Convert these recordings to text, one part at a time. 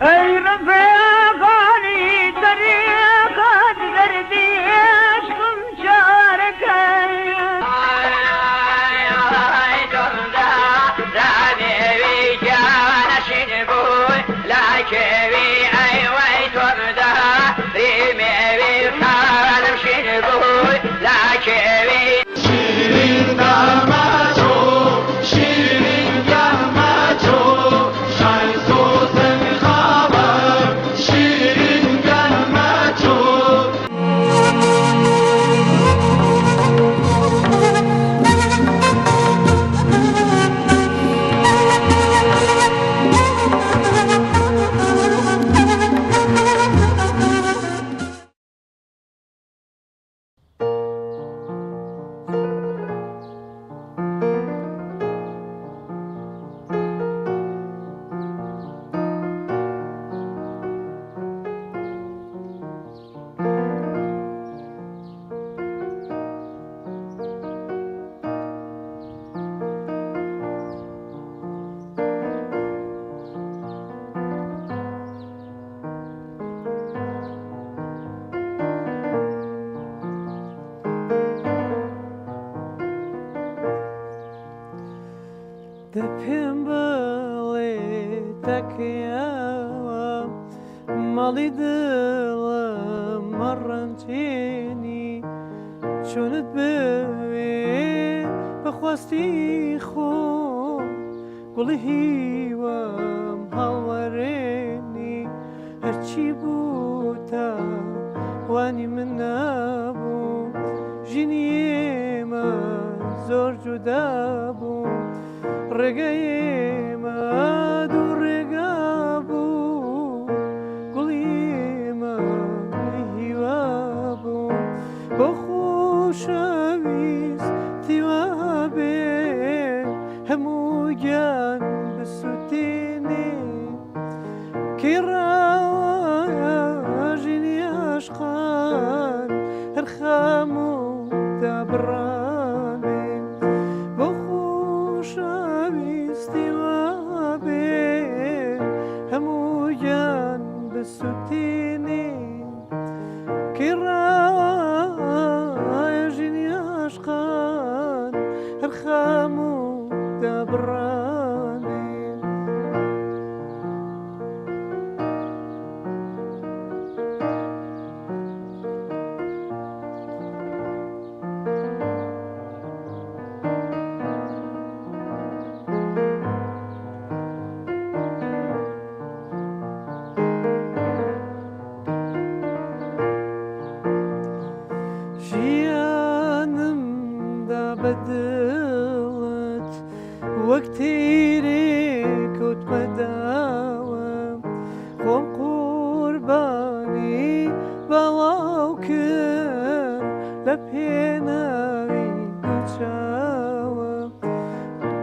ای رفیقانی طریقت دردی عشقم چارکن ای دردا رابی جانشین بوی لکوی ای وی دردا ریمی کارمشین بوی لکوی شیرین دامادو شیرین دامادو شای سوزن خوابم شیرین دامادو دەپێم بڵێ تەکەیەوە ماڵی دڵم مەڕەنجێنی چۆنت بوێ بەخواستی خۆ گوڵی هیوەم هەڵوەرێنی هەرچی بوو تا وانی من نەبوو ژینی ئێمە زۆر جودا بوو ڕێگەی ئێمە دوو ڕێگا بوو گوڵی ئێمە هیوا بوو بۆ خۆشەویستی وا بێ هەموو گیان بسووتێنێ کەی ڕاوایە ژینی عاشقان هەر خام و دابڕانێ بۆ خۆشەویستی وا بێ هەموو گیان بسووتێنێ کەی ڕاوایە ژینی عاشقان هەر خام و دابڕانێ ژیانمدا بەدڵت وەک تیرێک کەوتمە داوە خۆم قوربانی بەڵاو کرد لە پێناوی دوو چاوە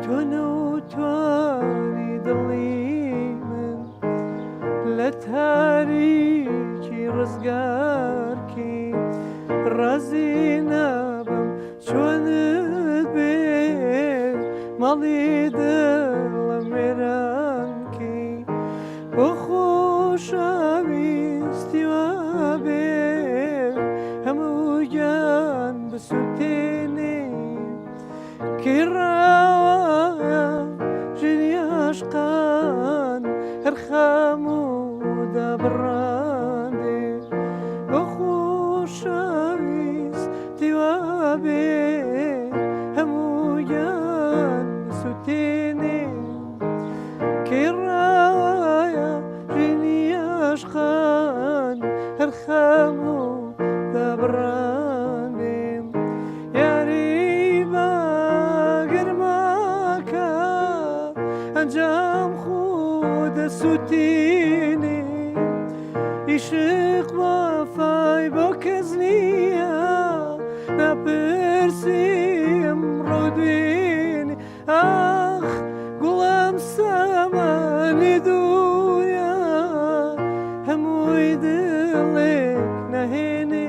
تۆ نەوتوانی دڵی من لە تاریکی ڕزگارکی ڕازی نابم چۆنت بێ ماڵی دڵم وێرانکەی بۆ خۆشەویستی وا بێ هەموو گیان بسووتێنێ کەی ڕاوایە ژینی عاشقان هەر خام و دابڕانێ بۆ خۆشەویستی وا بێ هەموو گیان بسووتێنێ کەی ڕاوایە ژینی عاشقان هەر خام و دابڕانێ یاری باگرماکە ئەنجام خۆ دەسووتێنێ عیشق وەفای بۆ کەس نییە ناپرسیم ڕۆ دوێنێ ئاخ گوڵم سامانی دنیا هەمووی دڵێک نەهێنێ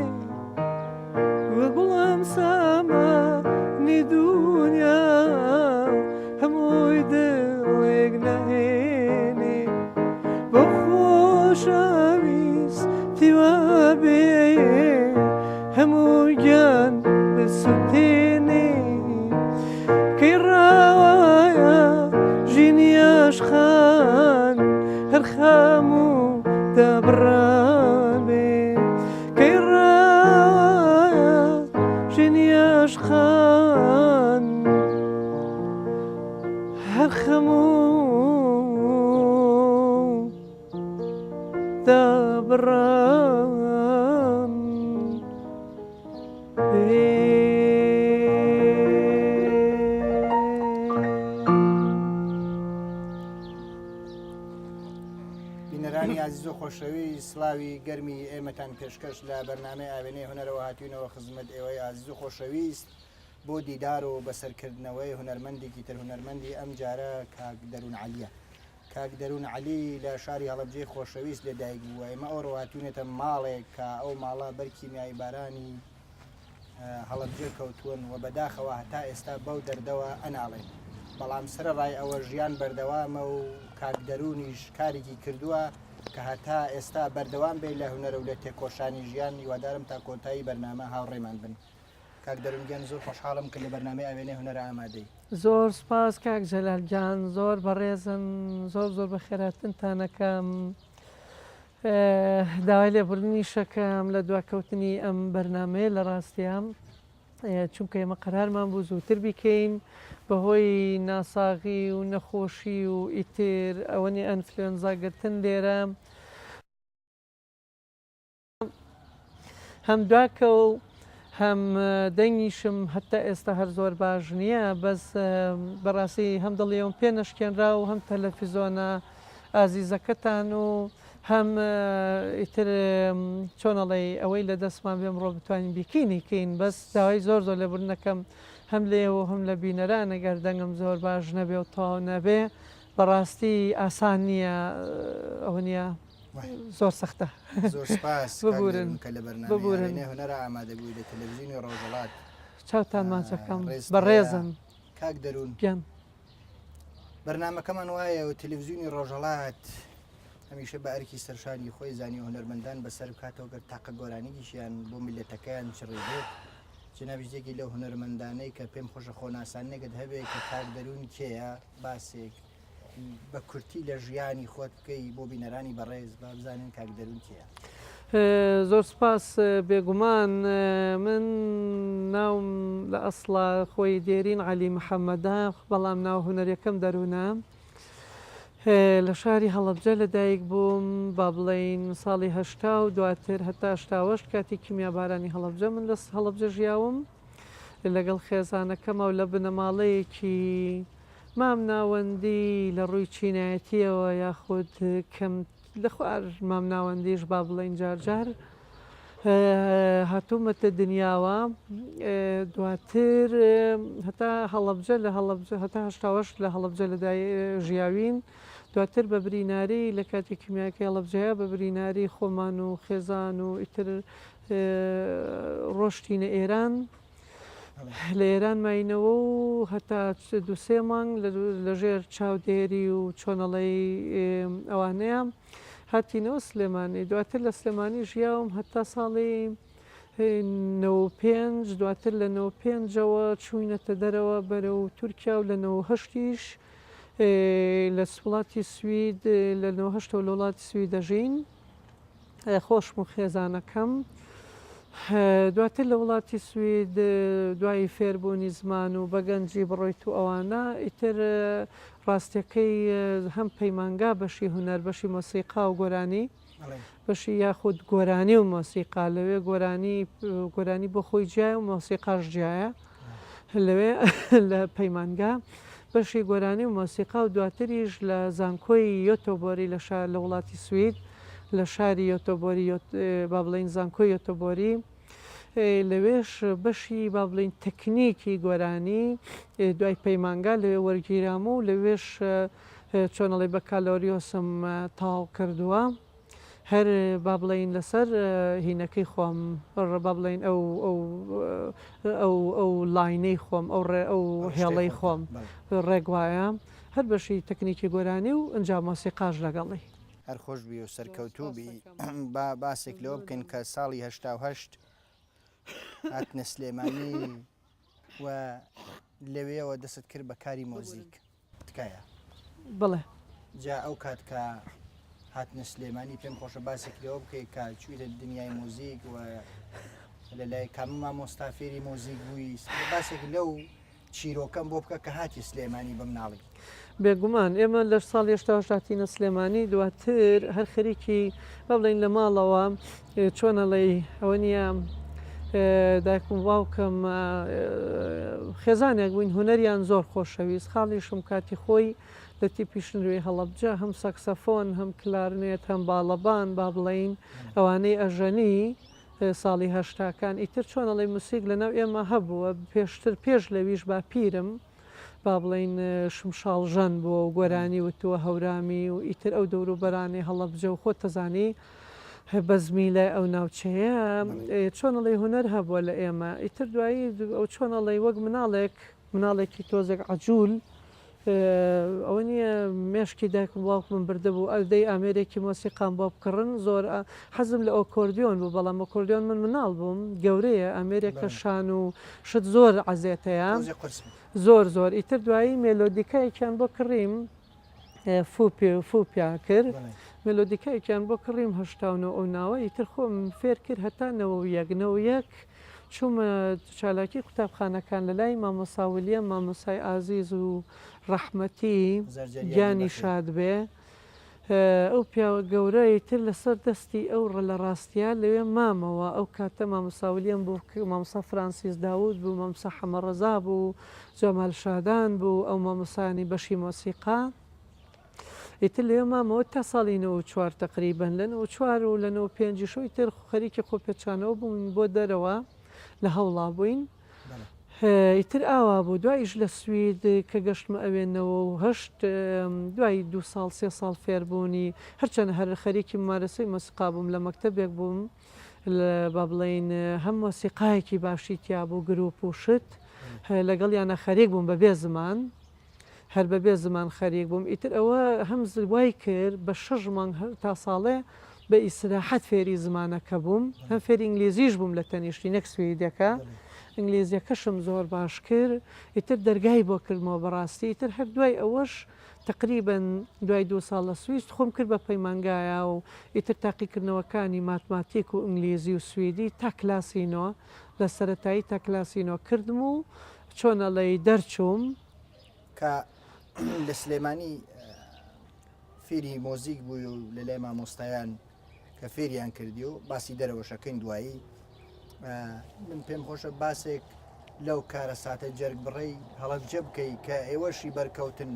گوڵم سامانی دنیا هەمووی دڵێک نەهێنێ بۆ خۆ خۆشەویستی وابێ هەموو گیان بسووتێنێ کەی ڕاوایە ژینی عاشقان هەر خام و دەبڕابێ کەی ڕاوایە ژینی عاشقان هەر خەم و دەبڕان بینەرانی عزیز و خۆشەوی سلاوی گەرمی ئێمەتان پێشکەش لە بەرنامەی ئاوێنەی هونەرەوە هاتوینەوە خزمەت ئێوەی عزیز و خۆشەویست بۆ دیدار و بەسەرکردنەوەی هونەرمەندێکی تر هونەرمەندی ئەم جارە کاک دەروون عەلیە. کاک دەروون عەلی لە شاری هەڵەبجەی خۆشەویست لێدایک بووە. ئێمە ئەوڕۆ هاتوونێتە ماڵێک کە ئەو ماڵە بەرکیمیایی بارانی هەڵەبجە کەوتوون و بەداخەوە هەتا ئێستا بەو دەردەوە ئەناڵێن. بەڵام سەرەڕای ئەوە ژیان بەردەوامە و کاک دەروونیش کارێکی کردووە کە هەتا ئێستا بەردەوام بێت لە هونەرە و لە تێکۆشانی ژیان. هیوادارم تا کۆتایی بەرنامە هاوڕێمان بن. کاک دەروونگیان زۆر خۆشحاڵم کە لە بەرنامەی ئاوێنەی هونەرە ئامادەی. زۆر سپاس کاک جەلالگیان، زۆر بەڕێزن، زۆر بە خێراتتانەکەم. داوای لێبوردنی شەکەم لە دواکەوتنی ئەم بەرنامەیە لە ڕاستیام، چونکە ئێمە قەرارمان بوو زووتر بیکەین بەهۆی ناساغی و نەخۆشی و ئیتر ئەوەنی ئەنفلۆنزا گرتن لێرە هەم دواکە و هەم دەنگیشم هەتا ئێستا هەر زۆر باش نییە، بەس بەڕاستی هەم دڵیەوەم پێ نەشکێنرا و هەم تەلەڤیزۆنە ئازیزەکەتان و هەم ئیتر چۆنەڵێ ئەوەی لە دەستمان بێ ئەمڕۆ بتوانین بیکەینیکەین، بەس داوای زۆر لێبوردنەکەم هەم لێەوە هەم لە بینەران ئەگەر دەنگم زۆر باش نەبێ و تەواو نەبێ بەڕاستی ئاسان نییە، ئەوە نییە زۆر سەختە. زۆر سپاس ببورن کە لە بەرنامەی هونەرە ئامادەبووی لە تەلەڤیزیۆنی ڕۆژهەڵات. چاوتان ماچەکەم بەڕێزم. کاک دەروون گیان بەرنامەکەمان وایە و تەلەڤیزیۆنی ڕۆژهەڵات هەمیشە بە ئەرکی سەرشاری خۆی زانی هونەرمەندان بەسەر بکاتەوە گەر تاقە گۆرانیگیشیان بۆ میلەتەکەیان چڕێبێت. جنابیزێکی لەو هونەرمەندانەی کە پێم خۆشە خۆناسانێکت هەبێت کە کاک دەروون کێیە باسێک بە کورتی لە ژیانی خۆت بکەی بۆ بینەرانی بەڕێز با بزانن کاک دەروون کێیە. زۆر سپاس. بێگومان من ناوم لە ئەسڵا خۆی دێرین عەلی محەممەدە، بەڵام ناو هونەرەکەم دەروونە. لە شاری هەڵەبجە لەدایک بووم، با بڵێین ساڵی هەشتا و دواتر هەتا هەشتاوەشت کاتی کیمیابارانی هەڵەبجە من لە هەڵەبجە ژیاوم لەگەڵ خێزانەکەم و لە بنەماڵەیەکی مام ناوەندی لە ڕووی چینایەتیەوە یاخود کەم لە خوار مام ناوەندیش با بڵێن جارجار هاتوومەتە دنیاوە. دواتر هەتا هەڵەبجە لە هەڵەبجە هەتا هەشتاوەشت لە هەڵەبجە لەدای ژیاوین. دواتر بە بریناری لە کاتی کیمیاکەی هەڵەبجەیە بە بریناری خۆمان و خێزان و ئیتر ڕۆشتینە ئێران. لە ئێران ماینەوە و هەتا دووسێ مانگ لەژێر چاودێری و چۆنەڵەی ئەوانەیە هاتینەوە سلێمانی. دواتر لە سلێمانی ژیاوم هەتا ساڵی 95. دواتر لە 95ەوە چووینەتە دەرەوە بەرەو تورکیا و لە 98یش لە وڵاتی سوید لە 98 لە وڵاتی سوید دەژین خۆشم و خێزانەکەم. دواتر لە وڵاتی سوید دوایی فێربوونی زمان و بەگەنجی بڕۆیت و ئەوانە ئیتر ڕاستیەکەی هەم پەیمانگا بەشی هونەر بەشی مۆسیقا و گۆرانی بەشی یاخود گۆرانی و مۆسیقا لەوێ گۆرانی بۆ خۆی جیایە و مۆسیقاش جیایە لەوێ لە پەیمانگا بەشی گۆرانی و مۆسیقا و دواتریش لە زانکۆی یۆتۆبۆری لە وڵاتی سوید لە شاری یۆتۆبۆری با بڵێن زانکۆی یۆتۆبۆری لەوێش بەشی با بڵێن تەکنیکی گۆرانی دوای پەیمانگا لەوێ وەرگیرام و لەوێش چۆنەڵی بەکالۆریۆسم تاو کردووە هەر با بڵێن لەسەر هینەکەی خۆم با بڵێن ئەو لاینەی خۆم ئەو هێڵەی خۆم ڕێک وایە هەر بەشی تەکنیکی گۆرانی و ئەنجام مۆسیقاش لەگەڵی. هەر خۆش بی و سەرکەوتوبی باسێک لەوە بکەین کە ساڵی هەشتا هاتنە سلێمانی و لەوێەوە دەست کرد بە کاری مۆزیک تکایە بڵێ جا ئەو کات کە هاتنە سلێمانی پێم خۆشە باسێک لەوە بکەیت کە چوویدە دنیای مۆزیک و لەلای کام مامۆستا فێری مۆزیک بووی باسێک لەو چیرۆکەم بۆ بکە کە هاتی سلێمانی بە مناڵی بێگومان ئێمە لە ساڵ هێشتاهاتینە سلێمانی دواتر هەر خەریکی با بڵین لە ماڵەوە چۆنەڵی ئەوە نییە دایکم باوکەم خێزانێک بووین هوەریان زۆر خۆشەویست خاڵیشم کاتی خۆی لە تیپیشنروی هەڵەبجە هەم سەکسەفۆن هەم کلارنێت هەم باڵەبان با بڵین ئەوانەی ئەژەنی ساڵی هەشتاکان ئیتر چۆنەڵی موسیک لەناو ئێمە هەبووە پێشتر پێش لەویش با پیرم با بڵین شمشاڵژەن بووە و گۆرانی وتووە هەورامی و ئیتر ئەو دەوروبەرانی هەڵەبجە و خۆ تەزانی بەزمی لای ئەو ناوچەیە چۆنەڵی هوەر هەبووە لە ئێمە ئیتر دوایی ئەو چۆنەڵی وەک مناڵێکی تۆزێک عجول ئەوە نییە مێشکی دایکم باوک من بردە بوو ئەودەی ئامێرێکی مۆسیقام بۆ بکڕن زۆر حەزم لە ئۆکۆردیۆن بوو بەڵام ئۆکۆردیۆن من مناڵ بووم گەورەیە ئەمێریکا شان و شت زۆر عزیێتەیە زۆر ئیتر دوایی مێلۆدیکایەکیان بۆ کڕیم فوپیا کرد مێلۆدیکایەکیان بۆ کڕیم هەشتاونەوە ئەو ناوە ئیتر خۆم فێر کرد هەتا 91 چوومە چالاکی قوتابخانەکان لە لای مامۆساولیە مامۆسای ئازیز و ڕەحمەتی گیانی شاد بێ ئەو پیاوە گەورەی تر لەسەر دەستی ئەو لە ڕاستیە لەوێ مامەوە ئەو کاتە مامۆساولیەم بوو مامۆسا فرانسیس داود بوو مامۆسا حەمەڕەزا بوو جەمال شادان بوو ئەو مامۆسانی بەشی مۆسیقا ئیتر لێ مامەوە تا ساڵی 94 تقریبن لە 94 و لە 95 شوی تر خەریکی خۆپێچانەوە بووین بۆ دەرەوە لە هەوڵا بووین ئیتر ئاوا بوو دوایش لە سوید کە گەشتمە ئەوێنەوە و هەشت دوای 2 ساڵ 3 ساڵ فێربوونی هەرچەند هەر خەریکی مارەسەی مۆسیقا بووم لە مەکتەبێک بووم با بڵین هەم مۆسیقایەکی باشی تیا بوو گروپ و شت لەگەڵیانە خەریک بووم بەبێ زمان هەر بەبێ زمان خەریک بووم ئیتر ئەوە هەم وای کرد بە 6 مانگ تا ساڵێ بە ئیسراحەت فێری زمانەکە بووم هەم فێری ئینگلیزیش بووم لە تەنیشتی نەک سویدەکە ئینگلیزیەکەشم زۆر باش کرد ئیتر دەرگای بۆ کردمەوە بەڕاستی ئیتر هەر دوای ئەوەش تقریبن دوای 2 ساڵ لە سویست خۆم کرد بە پەیمانگایە و ئیتر تاقیکردنەوەکانی ماتماتیک و ئینگلیزی و سویدی تا کلاسینەوە لە سەرەتایی تا کلاسینەوە کردم و چۆنەڵی دەرچووم کە لە سلێمانی فێری مۆزیک بووی و لە لای مامۆستایان کە فێریان کردی و باسی دەرەوەشەکەین دوایی من پێم خۆشە باسێک لەو کارە ساتە جەرگ بڕێی هەڵەبجە بکەی کە ئێوەشی بەرکەوتن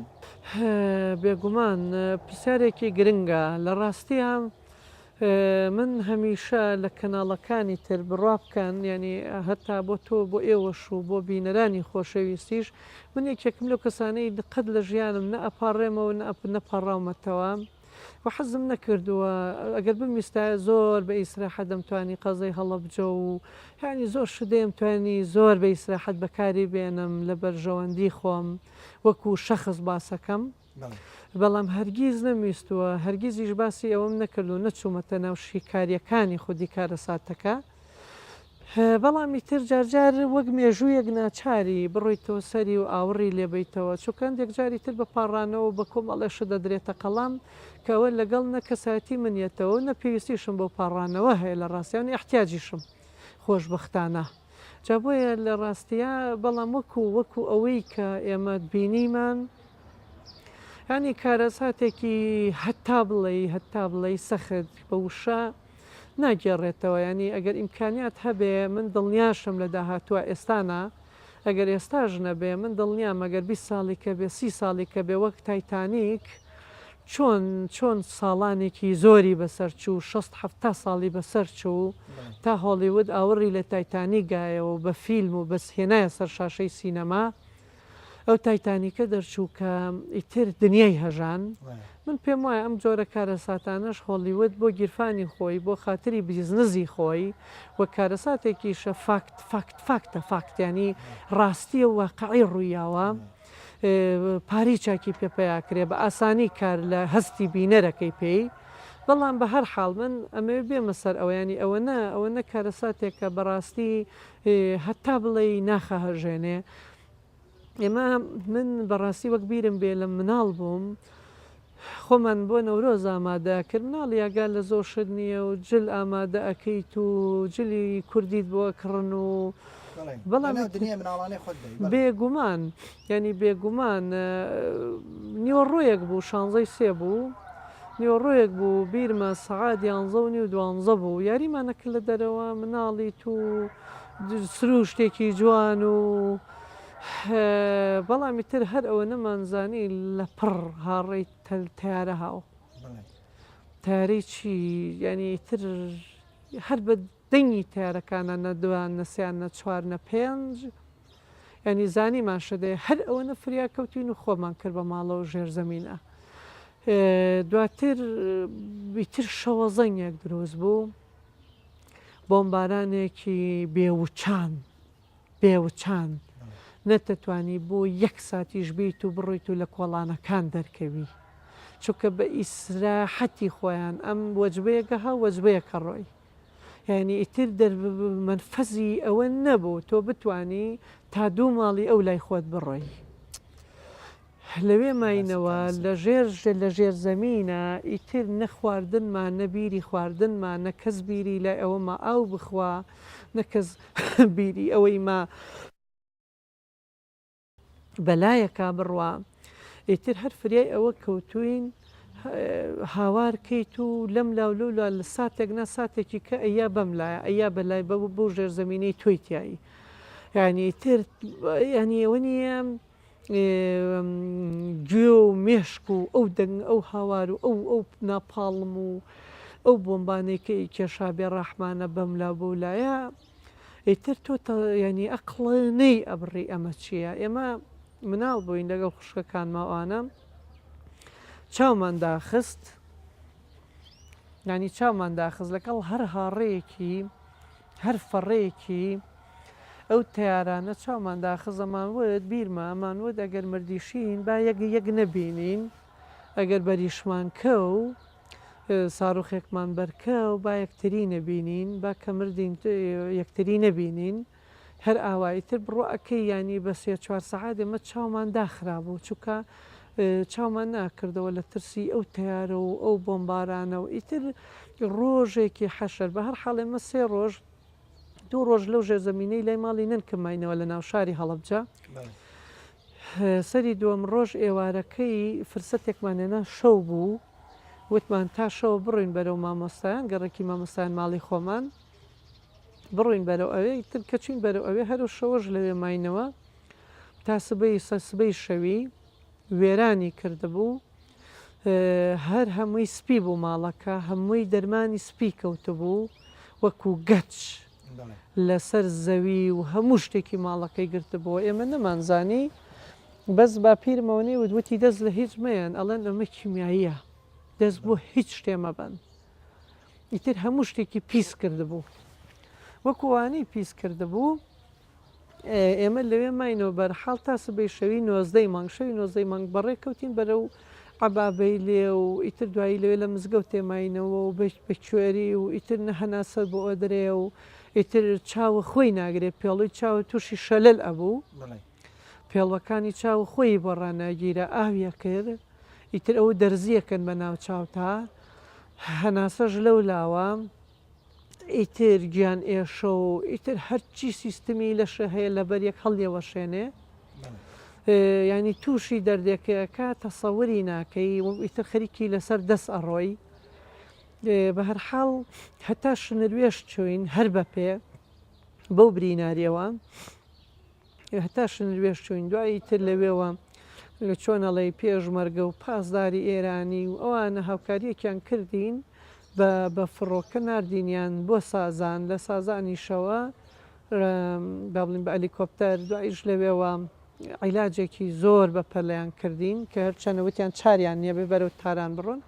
بێگومان پرسیارێکی گرنگە لە ڕاستیان من هەمیشە لە کەناڵەکانی تر بڕوا بکەن ینی هەتا بۆ تۆ بۆ ئێوەش و بۆ بینەرانی خۆشەویستیش من یەکێکم لەو کەسانەی قەت لە ژیانم نە ئەپارڕێمەوە نەپەڕاومەتەوە و حەزم نەکردووە ئەگەر بمیستایە زۆر بە ئیسراحەت دەمتوانی قەزەی هەڵەبجە و ینی زۆر شدەیەم توانی زۆر بە ئیسراحەت بەکاری بێنم لە بەرژەوەندی خۆم وەکو شەخص باسەکەم بەڵام هەرگیز نەمیستووە هەرگیزیش باسی ئەوەم نەکرد و نەچوومەتە ناو شیکاریەکانی خودی کارە ساتەکە بەڵامی تر جارجار وەک مێژوویەک ناچاری بڕۆیتەوە سەری و ئاوڕی لێبیتەوە چووکەندێک جاری تر بە پاڕانەوە بە کۆمەڵێشە دەدرێتە قەڵام کەەوە لەگەڵ نەکەساتی منیەتەوە نەپێویستیشم بۆ پاڕانەوە هەیە لە ڕاستیان احتیاجیشم خۆشبەختانە جا بۆیە لە ڕاستیە بەڵام وەکو ئەوەی کە ئێمە بینیمان ینی کارەساتێکی هەتا بڵێ سەخت بە وشە ناگێڕێتەوە ینی ئەگەر ئیمکانیات هەبێ من دڵنیاشم لە داهاتووە ئێستانە ئەگەر ئێستاژ نەبێ من دڵنیام ئەگەر 20 ساڵی کە بێ 30 ساڵی کە بێ وەک تایتانیک چۆن ساڵانێکی زۆری بەسەرچوو 60 ساڵی بەسەرچوو تا هۆلیوود ئاوڕی لە تایتانی گایەوە بە فیلم و بەسهێنایە سەر شاشەی سینەما ئەو تایتانیکە دەرچوو کە ئیتر دنیای هەژان من پێم وایە ئەم جۆرە کارەساتانەش هۆلیوود بۆ گیرفانی خۆی بۆ خاتری بیزنزی خۆی وە کارەساتێکیشە فاکتیانی ڕاستی و واقعی ڕوویاوە پاری چاکی پێپەیاکرێ بە ئاسانی کار لە هەستی بینەرەکەی پێی بەڵام بە هەر حاڵ من ئەمە بێمە سەر ئەوەیانی ئەوە نە کارەساتێکە بەڕاستی هەتا بڵێ ناخە هەژێنێ ئێمە من بەڕاستی وەک بیرم بێ لە مناڵ بووم خۆمان بۆ نەورۆز ئامادە کرد مناڵ یاگال لە زۆر شت نییە و جل ئامادە ئەەکەیت و جلی کوردیت بۆ کڕن و بەڵام بێگومان ینی بێگومان نیوەڕۆیەک بوو 16 بوو نیوەڕۆیەک بوو بیرمە سەعات 11:12 بوو یاریمانەکرد لە دەرەوە مناڵیت و سروو شتێکی جوان و بەڵامی تر هەر ئەوە نەمانزانی لە پڕ هاڕێی تیارە هاو تاری چی ینی تر هەر بە دەنگی تیارەکانە نەدوان نەسیان نە 4 نە 5 ینی زانیمان شدێ هەر ئەوە نەفریا کەوتین و خۆمان کرد بە ماڵەوە ژێر زەمینە دواتر بیتر شەوەزەنگێک دروست بوو بۆمبارانێکی بێوچان نەتەتوانی بۆ 1 ساتیش بیت و بڕیت و لە کۆڵانەکان دەرکەوی چونکە بە ئیسراحەتی خۆیان ئەم وەجبەیەکە ها وەجبەیەکە ڕۆی یعنی ئیتر منفەزی ئەوە نەبوو تۆ بتانی تا 2 ماڵی ئەو لای خۆت بڕۆی لەوێ ماینەوە لە ژێر زەمینە ئیتر نەخواردنمان نەبیری خواردنمان نە کەس بیری لای ئەوەما ئاو بخوا نەکەس بیری ئەوەی ما بەلایەکا بڕوا ئیتر هەر فریای ئەوە کەوتوین هاوار کەیت و لەم لاولولا لە ساتێک نە ساتێکی کە ئەیا بەم لایە ئەیا بەلای بۆ ژێر زەمینەی تۆیتایی یعنی تر ینی ئەوە نیە گوێ و مێشک و ئەو دەنگ ئەو هاوار و ئەو ناپاڵم و ئەو بۆمبانێکی کێشابێ ڕاحمانە بەم لا بۆ لایە ئیتر تۆ ینی ئەقڵەنەی ئەبڕی ئەمە چییە ئێمە مناڵ بووین لەگەڵ خوشکەکان ماوانە چاومان داخست ینی چاومان داخست لەگەڵ هەر هاڕەیەکی هەر فەڕەیەکی ئەو تیارانە چاومان داخست ئەمانوت بیرمە ئەمانوت ئەگەر مردیشین با یەک نەبینین ئەگەر بەریشمان کە و ساڕوخێکمان بەرکە و با یەکتری نەبینین با کە مردین یەکتری نەبینین هەر ئاواییتر بڕۆ ئەەکەی ینی بە 3-4 سەعات ئێمە چاومان داخرابوو چووکە چاومان ناکردەوە لە ترسی ئەو تیارە و ئەو بۆمبارانە و ئیتر ڕۆژێکی حەشەر بە هەر حاڵ ئێمە 3 ڕۆژ 2 ڕۆژ لەو ژێر زەمینەی لای ماڵی ننکەماینەوە لە ناو شاری هەڵەبجە سەری دووەم ڕۆژ ئێوارەکەی فرسەتێکمانێنە شەو بوو وتمان تا شەوە بڕین بەرەو مامۆستایان گەڕێکی مامۆستایان ماڵی خۆمان بڕین بەرەو ئەوەی تر کەچین بەرەو ئەوێ هەرو شەوەش لەوێ ماینەوە تا سبەی شەوی وێرانی کردبوو هەر هەمووی سپی بوو ماڵەکە هەمووی دەرمانی سپی کەوتبوو وەکو گەچ لەسەر زەوی و هەموو شتێکی ماڵەکەی گرتبووە ئێمە نەمانزانی بەس با پیرمەوەنی ودوتی دەست لە هیچ مەیان ئەڵەن ئەمە کیمیاییە دەست بۆ هیچ شتێمە بن ئیتر هەموو شتێکی پیس کردبوو وەکووانەی پیس کردبوو ئێمە لەوێ ماینەوە بەرحاڵ تا سبەی شەوی 19 مانگ شەوی 19 مانگ بەڕێ کەوتین بەرەو عەبابەی لێ و ئیتر دوایی لەوێ لە مزگەوت تێماینەوە و بە کوێری و ئیتر نەهەناسەر بۆ ئۆدرێ و ئیتر چاوە خۆی ناگرێت پێڵی چاوە تووشی شەلل ئەبوو پێڵەکانی چاو خۆی بۆ ڕاناگیرە ئاویە کرد ئیتر ئەوە دەرزیەکەن بە ناو چاوتا هەناسەش لەو لاوە ئیتر گیان ئێشە و ئیتر هەرچی سیستمی لەشە هەیە لەبەر یەک هەڵێوەشێنێ ینی تووشی دەردێکەکە تەسەوری ناکەی ئیتر خەریکی لەسەر دەست ئەڕۆی بە هەرحاڵ هەتا شنروێش چوین هەر بەپێ بەو بریناریەوە هەتا شنروێش چوین دوایی تر لەوێوە لە چۆنەڵی پێشمەرگە و پاسداری ئێرانی و ئەوانە هاوکاریەکیان کردین بە فڕۆکە نردینیان بۆ سازان لە سازانیشەوە با بڵین بە ئەلیکۆپتەر دوایش لەوێوە عیلاجێکی زۆر بە پەلیان کردین کە هەرچەنەوتیان چاریان نییە بێ بەرەو تاران بڕۆن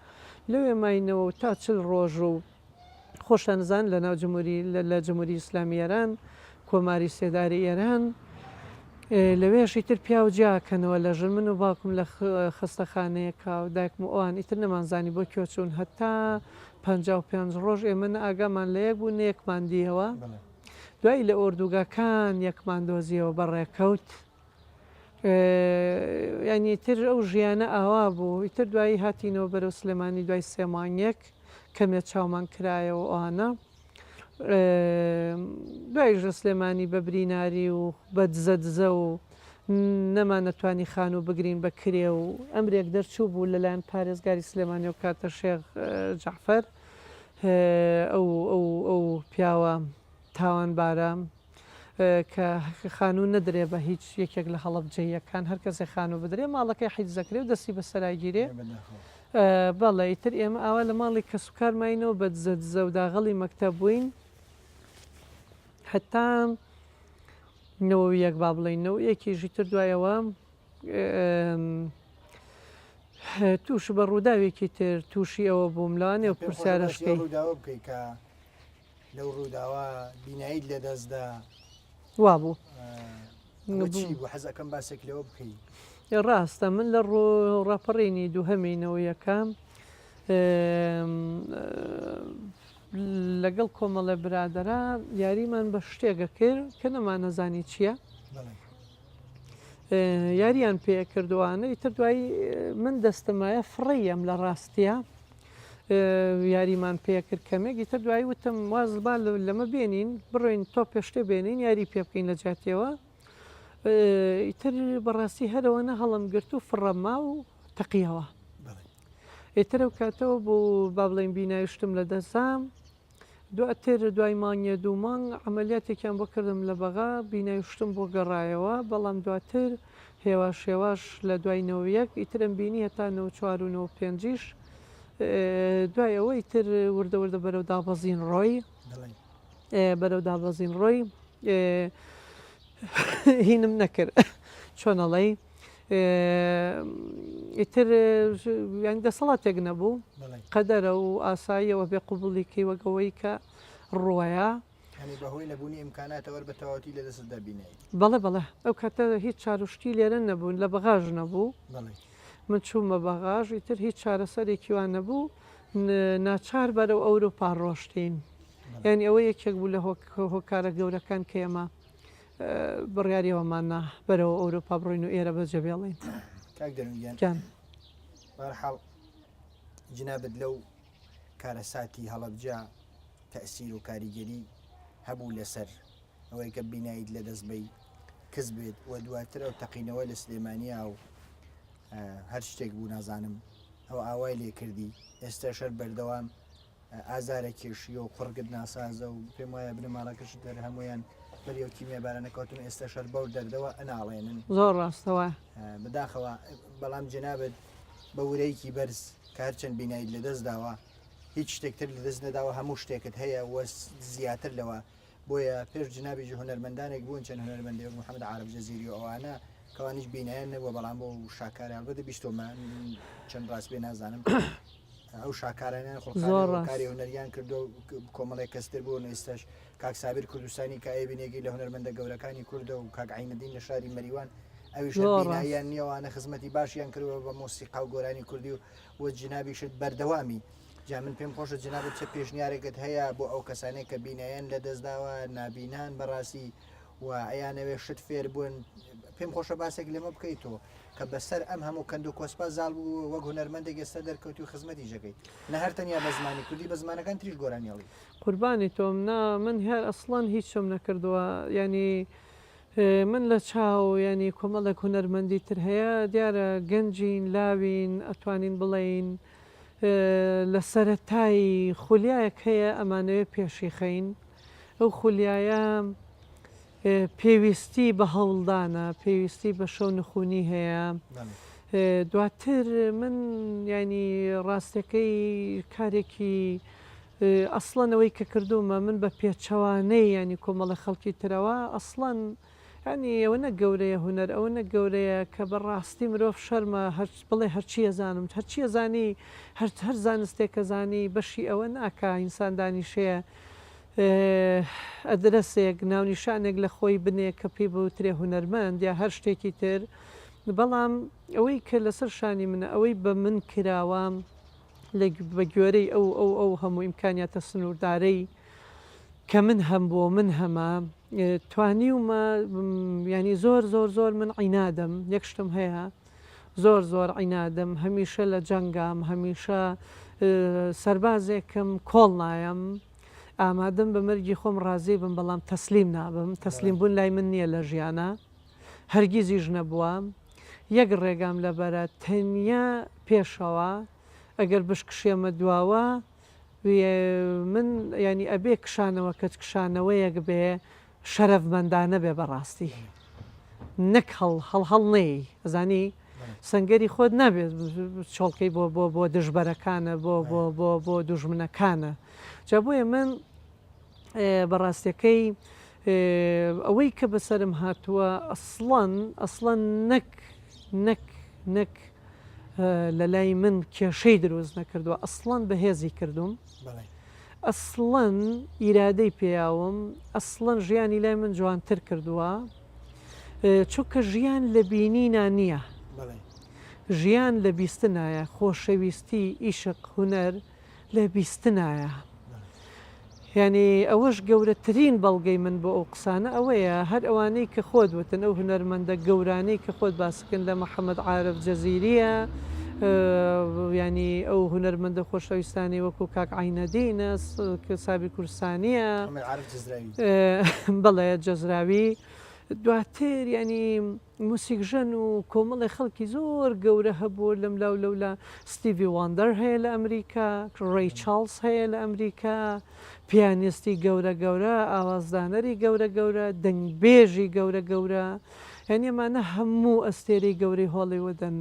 لەوێ ماینەوە و تا 40 ڕۆژ و خۆشەنزان لە ناو لە جمهوری ئیسلامی ئێران کۆماری سێداری ئێران لەوێشی تر پیا و جاکەنەوە لە ژن من و باوکم لە خستەخانەیەکە و دایکم ئەوان ئیتر نەمانزانی بۆ کێچوون هەتا 55 ڕۆژ ئێمە ئاگامان لە یەک بوو نەیەکمان دیەوە دوای لە ئۆردوگاکان یەکمان دۆزیەوە بەڕێکەوت ینی تر ئەو ژیانە ئاوا بوو ئیتر دوایی هاتینەوە بەرەو سلێمانی دوای سێمانیەک کەمێ چاومان کرایەوە ئەوانە دوایژە سلێمانی بە بریناری و بە دزە و نەمان نەتوانی خان و بگرین بە کرێ و ئەمرێک دەرچوو بوو لەلایەن پارێزگاری سلێمانی و کاتە شێخ جعفەر ئەو پیاوە تاوانبارە کە خانوو نەدرێ بە هیچ یەکێک لە هەڵەبجەیەکان هەر کەسێک خانوو بدرێ ماڵەکەی حیجزەکرێ و دەستی بە سەرایگیرێ بەڵێ ئیتر ئێمە ئاوا لە ماڵی کە سوکارماینەوە بە دزە و داغەڵی مەکتەب بووین هەتا نەوە یەک با بڵێنەوە یەکیژی تر دوایەوە تووش بە ڕووداوێکی تر تووشی ئەوە بووم لەوانێ و پرسیارەشکەی ڕووداوە بکەیت کە لەو ڕووداوە بینایت لە دەستدا وا بوو بۆ حەزەکەم باسێک لەوە بکەیت ڕاستە من لە ڕاپەڕێنی دووهەمینەوە یەکەم لەگەڵ کۆمەڵە برادەرە یاریمان بە شتێکە کرد کە نەمانەزانی چییە یاریان پێ کردوانە ئیتر دوایی من دەستەمایە فڕیم لە ڕاستیە یاریمان پێ کرد کەمێک ئیتر دوایی وتم وازبا لەمە بێنین بڕۆین تۆ پێشتێ بێنین یاری پێ بکەین لە جاتیەوە ئیتر بەڕاستی هەرەوەنە هەڵم گرت و فڕەما و تەقیەوە ئێتر ئەو کاتەوە بۆ با بڵێن بینایشتم لە دەسام دواتر دوای مانگە دوو مانگ عملیاتێکیان بۆ کردم لە بەغا بینایشتم بۆ گەڕایەوە بەڵام دواتر هێواش هێواش لە دوای 91 ئیترم بینی هەتا 94 و 95ش دوای ئەوە ئیتر وردە وردە بەرەو دابەزین ڕۆی بەرەو دابەزین ڕۆی هینم نەکرد چۆنەڵی ئیتر یان دەسەڵاتێک نەبوو قەدەرە و ئاساییەوە بێ قوبڵیکەی وەگەوەی کە ڕۆیە بەهۆی لەبوونی ئیمکاناتەوە بە تەواوەتی لە دەستدا بینایی بەڵێ بەڵێ ئەو کاتە هیچ چارشتی لێرە نەبوون لە بەغاژ نەبوو من چوومە بەغاژ ئیتر هیچ چارەسەرێکیوان نەبوو ناچار بەرەو ئەوروپا ڕۆشتین یعنی ئەوە یەکێک بوو لە هۆکارە گەورەکان کە ئێمە بڕیاریەوەمانە بەرەوە ئەوروپا بڕۆین و ئێرە بەجێ بێڵین کاک دەنوگیان بەرحاڵ جنابەت لەو کارەساتی هەڵەبجا تەئسیر و کاریگەری هەبوو لەسەر ئەوەی کە بینایت لە دەستبەی کەس بێت و دواتر ئەو تەقینەوە لە سلێمانیا و هەر شتێک بوو نازانم ئەو ئاوای لێ کردی ئێستا شەر بەردەوام ئازارە کێشی و قڕگت ناسازە و پێم وایە بنەماڵەکەش دەر هەمویان بەریەو کیمیا بارانەکەوتن ئێستا شەر بەو دەردەوە ئەناڵێنن زۆر ڕاستەوە بەداخەوە بەڵام جنابەت بە ورەیەکی بەرز کارچەند بینایت لە دەست داوە هیچ شتێکتر لە دەست نەداوە هەموو شتێکت هەیە وەس زیاتر لەوە بۆیە پێش جنابێکی هونەرمەندانێک بوون چەند هونەرمەندێک محەممەد عارەب جەزیری و ئەوانە کەوانیش بینایەن نەبووە بەڵام بۆ شاکاریان بەدە بیستۆمان چەند ڕاست پێ نازانم ئەو شاکارانیان خۆکاری هونەریان کردو کۆمەڵی کەستر بوون ئێستاش کاک سابیر کوردستانی کە ئەبینێکی لە هونەرمەندە گەورەکانی کوردە و کاک عینەدین لە شاری مەریوان ئەویش بیناییان نیەوانە خزمەتی باشیان کردوە بە مۆسیقا و گۆرانی کوردی و وە جنابیشت بەردەوامی جا من پێم خۆشە جنابەت چه پێشنیارێکت هەیە بۆ ئەو کەسانێک کە بینایەن لە دەستداوە نابینان بەڕاستی و ئەیانەوێ شت فێر بوون پێم خۆشە باسێک لێمە بکەیتەوە کە بەسەر ئەم هەموو کەند و کۆسپا زاڵ بوو وەک هونەرمەندێک ئێستا دەرکەوتی و خزمەتی ژەکەیت نە هەر تەنیا بە زمانی کوردی بە زمانەکان تریش گۆرانیاڵی قوربانی تۆم من هەر ئەسڵان هیچ شم نەکردووە ینی من لە چاو ینی کۆمەڵێک هونەرمەندی تر هەیە دیارە گەنجین لاوین ئەتوانین بڵێین لە سەرەتایی خولیایەک هەیە ئەمانەوێ پێشی خەین ئەو خولیایە پێویستی بە هەوڵدانە پێویستی بە شەو نخوونی هەیە دواتر من ینی ڕاستەکەی کارێکی ئەسڵەنەوەی کە کردومە من بە پێچەوانەی ینی کۆمەڵە خەڵکی ترەوە ئەسڵەن ینی ئەوە نە گەورەیە هونەر ئەوە نە گەورەیە کە بەڕاستی مرۆڤ شەرمە بڵێ هەرچیە زانم هەرچیە زانی هەر زانستێکە زانی بەشی ئەوە ناکە ئینسان دانیشەیە ئەدرەسێک ناونیشانێک لە خۆی بنێ کە پێی بەوترێ هونەرمەند یا هەر شتێکی تر بەڵام ئەوەی کە لەسەر شانی منە ئەوەی بە من کراوە بە گوێرەی ئەو هەموو ئیمکانیاتە سنووردارەی کە من هەم بۆ من هەمە توانیومە ینی زۆر من عینادەم یەک شتم هەیە زۆر عینادەم هەمیشە لە جەنگام هەمیشە سەربازێکم کۆڵ نایم ئامادەم بە مەرگی خۆم ڕازی بم بەڵام تەسلیم نابم تەسلیم بوون لای من نییە لە ژیانە هەرگیزیش نەبووە یەک ڕێگام لەبەرە تەنیا پێشەوە ئەگەر بشکشێمە دواوە من ینی ئەبێ کشانەوە کە کشانەوەیەک بێ شەرەفمەندانە بێ بەڕاستی نەک هەڵ نەی ئەزانی سنگەری خۆت نابێت چۆڵکەی بۆ دژبەرەکانە بۆ دوژمنەکانە جا بۆیە من بەڕاستیەکەی ئەوەی کە بەسرم هاتووە ئەسڵەن نەک لە لای من کێشەی دروست نەکردووە ئەسڵەن بەهێزی کردوم ئەسڵەن ئیرادەی پێیاوم ئەسڵەن ژیانی لای من جوانتر کردووە چونکە ژیان لە بینینا نییە ژیان لە بیستنایە خۆشەویستی ئیشق هونەر لە بیستنایە یعنی ئەوەش گەورەترین بەڵگەی من بۆ ئەو قسانە ئەوەیە هەر ئەوانەی کە خۆت وتن ئەو هونەرمەندە گەورانەی کە خۆت باسکن لە محەممەد عارف جەزیریە ینی ئەو هونەرمەندە خۆشەویستانی وەکو کاک عینەدینە سابی کوردستانیە بەڵێ جەزراوی دواتر ینی موسیقژەن و کۆمەڵی خەڵکی زۆر گەورە هەبوو لەم لاو لەولا ستیڤی واندەر هەیە لە ئەمریکا ڕێی چارلز هەیە لە ئەمریکا پیانیستی گەورە ئاوازدانەری گەورە دەنگبێژی گەورە ینی ئەمانە هەموو ئەستێرەی گەورەی هۆڵیوودن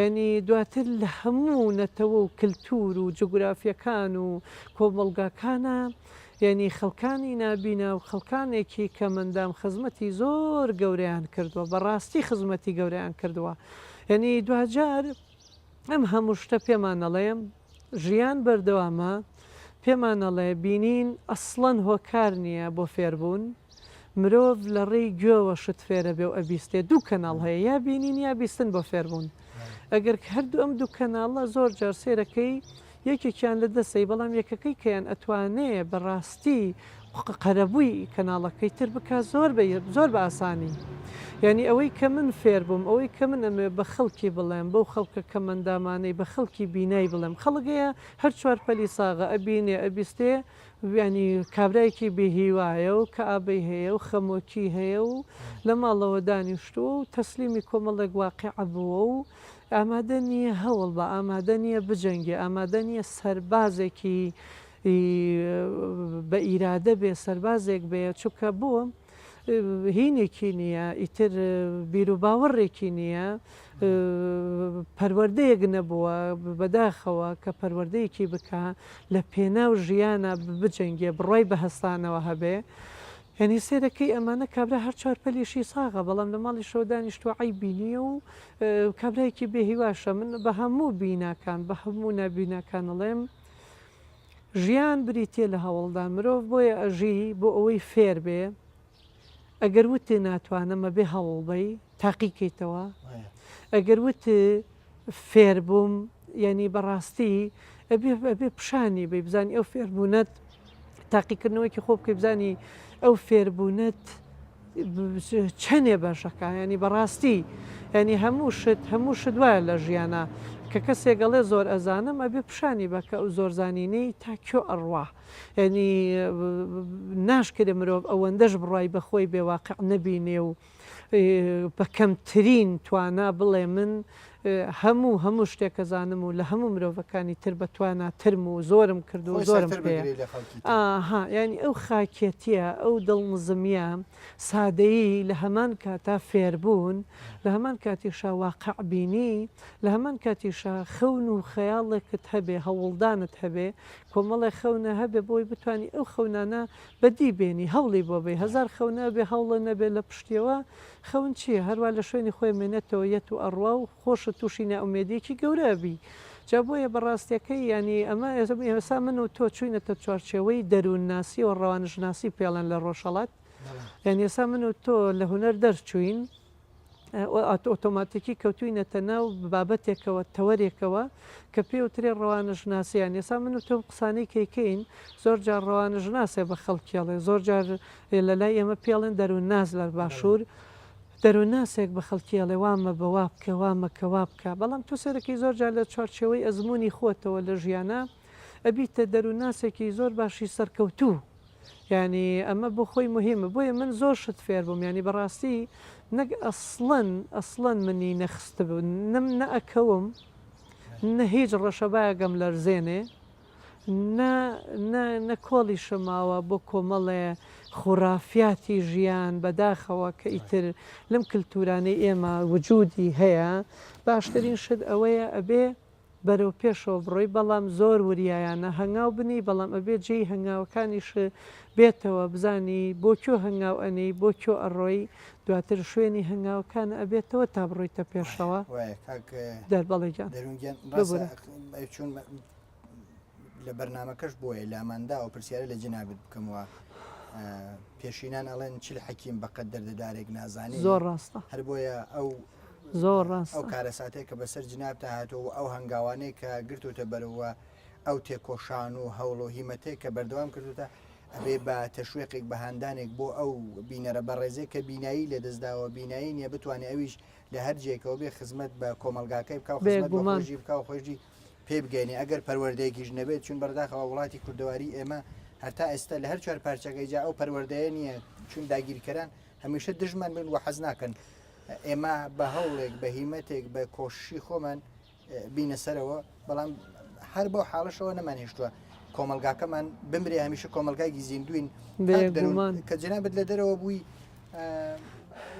ینی دواتر لە هەموو نەتەوە و کللتور و جوگرافیەکان و کۆمەڵگاکانە ینی خەڵکانی نابینە و خەڵکانێکی کە مندام خزمەتی زۆر گەورەیان کردووە بەڕاستی خزمەتی گەورەیان کردووە ینی دوجار ئەم هەموو شتە پێمانەڵێم ژیان بەردەوامە پێمانەڵێ بینین ئەسڵەن هۆکار نییە بۆ فێربوون مرۆڤ لە ڕێی گوێوە شت فێرە بێ و ئەبیستێ دوو کەناڵ هەیە یا بینین یا بیستن بۆ فێربوون ئەگەر هەردوو ئەم دوو کەناڵە زۆر جار سێرەکەی یەکێکیان لە دەسەی بەڵام یەکەکەی کەیان ئەتوانێ بەڕاستی قەرەبووی کەناڵەکەی تر بکە زۆر بە ئاسانی یعنی ئەوەی کە من فێر بووم ئەوەی کە من ئەمێ بە خەڵکی بڵێم بەو خەڵکە کە مندامانەی بە خەڵکی بینایی بڵێم خەڵگەیە هەر چوار پەلی ساغە ئەبینێ ئەبیستێ ینی کابرایکی بێهیوایە و کە ئابەی هەیە و خەمۆکی هەیە و لە ماڵەوە دانیشتووە و تەسلیمی کۆمەڵێک واقع بووە و ئامادە نییە هەوڵ بە ئامادە نییە بجەنگێ ئامادە نییە سەربازێکی بە ئیرادە بێ سەربازێک بێ چووکە بووە هینێکی نییە ئیتر بیر و باوەڕێکی نییە پەروەردەیەک نەبووە بەداخەوە کە پەروەردەیەکی بکە لە پێناو ژیانە بجەنگێ بڕای بە هەستانەوە هەبێ ینی سێرەکەی ئەمانە کابرا هەر چوار پەلیشی ساغە بەڵام لە ماڵی شەوە دانیشتووە عیبینیە و کابرایەکی بێهیواشە من بە هەموو بیناکان بە هەموو نابیناکانەڵێم ژیان بریتێ لە هەوڵدا مرۆڤ بۆیە ئەژی بۆ ئەوەی فێر بێ ئەگەر وتێ ناتوانەمە بێ هەوڵبەی تاقیکەیتەوە ئەگەر وتێ فێر بووم ینی بەڕاستی ئەبێ پیشانی بێ بزانانی ئەو فێربوونەت تاقیکردنەوەیکی خۆ بکەی بزانی ئەو فێربوونەت چەندێ بەشەکە ینی بەڕاستی ینی هەموو شت وایە لە ژیانە کە کەسێگەڵێ زۆر ئەزانم ئەبێ پیشانی بکە ئەو زۆرزانینەی تا کێ ئەڕوا ینی ناشکرێ مرۆڤ ئەوەندەش بڕای بەخۆی بێواقع نەبینێ و بە کەمترین توانە بڵێ من هەموو شتێکە زانم و لە هەموو مرۆڤەکانی تر بەتوانە ترم و زۆرم کرد و زۆرم پێ ینی ئەو خاکێتیە ئەو دڵنزمیە سادەیی لە هەمان کاتا فێربوون لە هەمان کاتیشا واقع بینی لە هەمان کاتیشا خەون و خەیاڵێکت هەبێ هەوڵدانت هەبێ کۆمەڵی خەونە هەبێ بۆی بتانی ئەو خەونانە بەدی بێنی هەوڵی بۆ بێ هزار خەونە بێ هەوڵە نەبێ لە پشتیەوە خەون چییە هەروە لە شوێنی خۆی مێنێتەوە یەت و ئەڕوا و خۆشە تووشی ناومێدێکی گەورەبی جا بۆیە بەڕاستیەکەی ینی ئەمە ئێستا من و تۆ چوینەتە چوارچێوەی دەروونناسی و ڕەوانژناسی پێڵەن لە ڕۆژهەڵات یان ئێستا من و تۆ لە هوەر دەرچوین ئۆتۆماتیکی کەوتوینەتە ناو بابەتێکەوە تەوەرێکەوە کە پێوترێ ڕەوانژناسییان ئێستا من و تۆم قسانەی کەیکەین زۆر جار ڕەوانژناسێ بە خەڵکیڵێ زۆر جار لە لای ئێمە پێڵێن دەروونناز لە باشوور دەروونناسێک بە خەڵکیڵێ وامە بەوا بکە وامەکەوا بکە بەڵام تو سەرەکی زۆر جار لە چوارچێوەی ئەزمموی خۆتەوە لە ژیانە ئەبیتە دەروونناسێکی زۆر باشی سەرکەوتوو ینی ئەمە بۆ خۆی مهمە بۆیە من زۆر شت فێر بووم ینی بەڕاستی نەک ئەسڵەن منی نەخستە بوو نەئەکەوم نە هیچ ڕەشەبایەگەم لەرزێنێ نە کۆڵی شەماوە بۆ کۆمەڵێ خوڕافیاتی ژیان بەداخەوە کە ئیتر لەم کللتورانەی ئێمە وجودی هەیە باشترین شت ئەوەیە ئەبێ بەرەو پێشەوە بڕۆی بەڵام زۆر وریایانە هەنگاو بنی بەڵام ئەبێ جێی هەنگاوەکانیش بێتەوە بزانی بۆ کۆ هەنگاو ئەنەی بۆ کۆ ئەڕۆی دواتر شوێنی هەنگاوەکان ئەبێتەوە تا بڕۆیتە پێشەوە دەربەڵێجان چون لە بەرنمەکەش بۆیە لاماندا و پرسیارە لە جنابێت بکەمەوە پێشینان ئەڵێن چل حەکیم بەقەت دەردەدارێک نازانێت زۆر ڕاستە هەر بۆیە ئەو زۆر ڕاست ئەو کارەساتێک کە بەسەر جناب تا هاتەوە ئەو هەنگاوانەیە کە گرتوتە بەرەوە ئەو تێکۆشان و هەوڵ و هیمەتێک کە بەردەوام کردوتە ئەبێ بە تەشوێقێک بەهاندانێک بۆ ئەو بینەرە بەڕێزێک کە بینایی لە دەستداوە بینایی نییە بتوانێت ئەویش لە هەر جێکەوە بێ خزمەت بە کۆمەلگاکەی بکە خزمەتژی بکە و خۆشی پێ بگەینێ ئەگەر پەروەردەیەکیش نەبێت چون بەرداخەوە وڵاتی کوردەواری ئێمە هەرتا ئێستا لە هەر چوار پارچەکەی جا ئەو پەروەردەیە نییە چون داگیرکەران هەمیشە دژمان بن و حەز ناکەن ئێمە بە هەوڵێک بە هیمەتێک بە کۆشی خۆمان بینە سەرەوە بەڵام هەر بۆ حاڵشەوە نەمانهێشتووە کۆمەلگاکەمان بمرێ هەمیشە کۆمەلگای زیندوین کە جنابەت لە دەرەوە بووی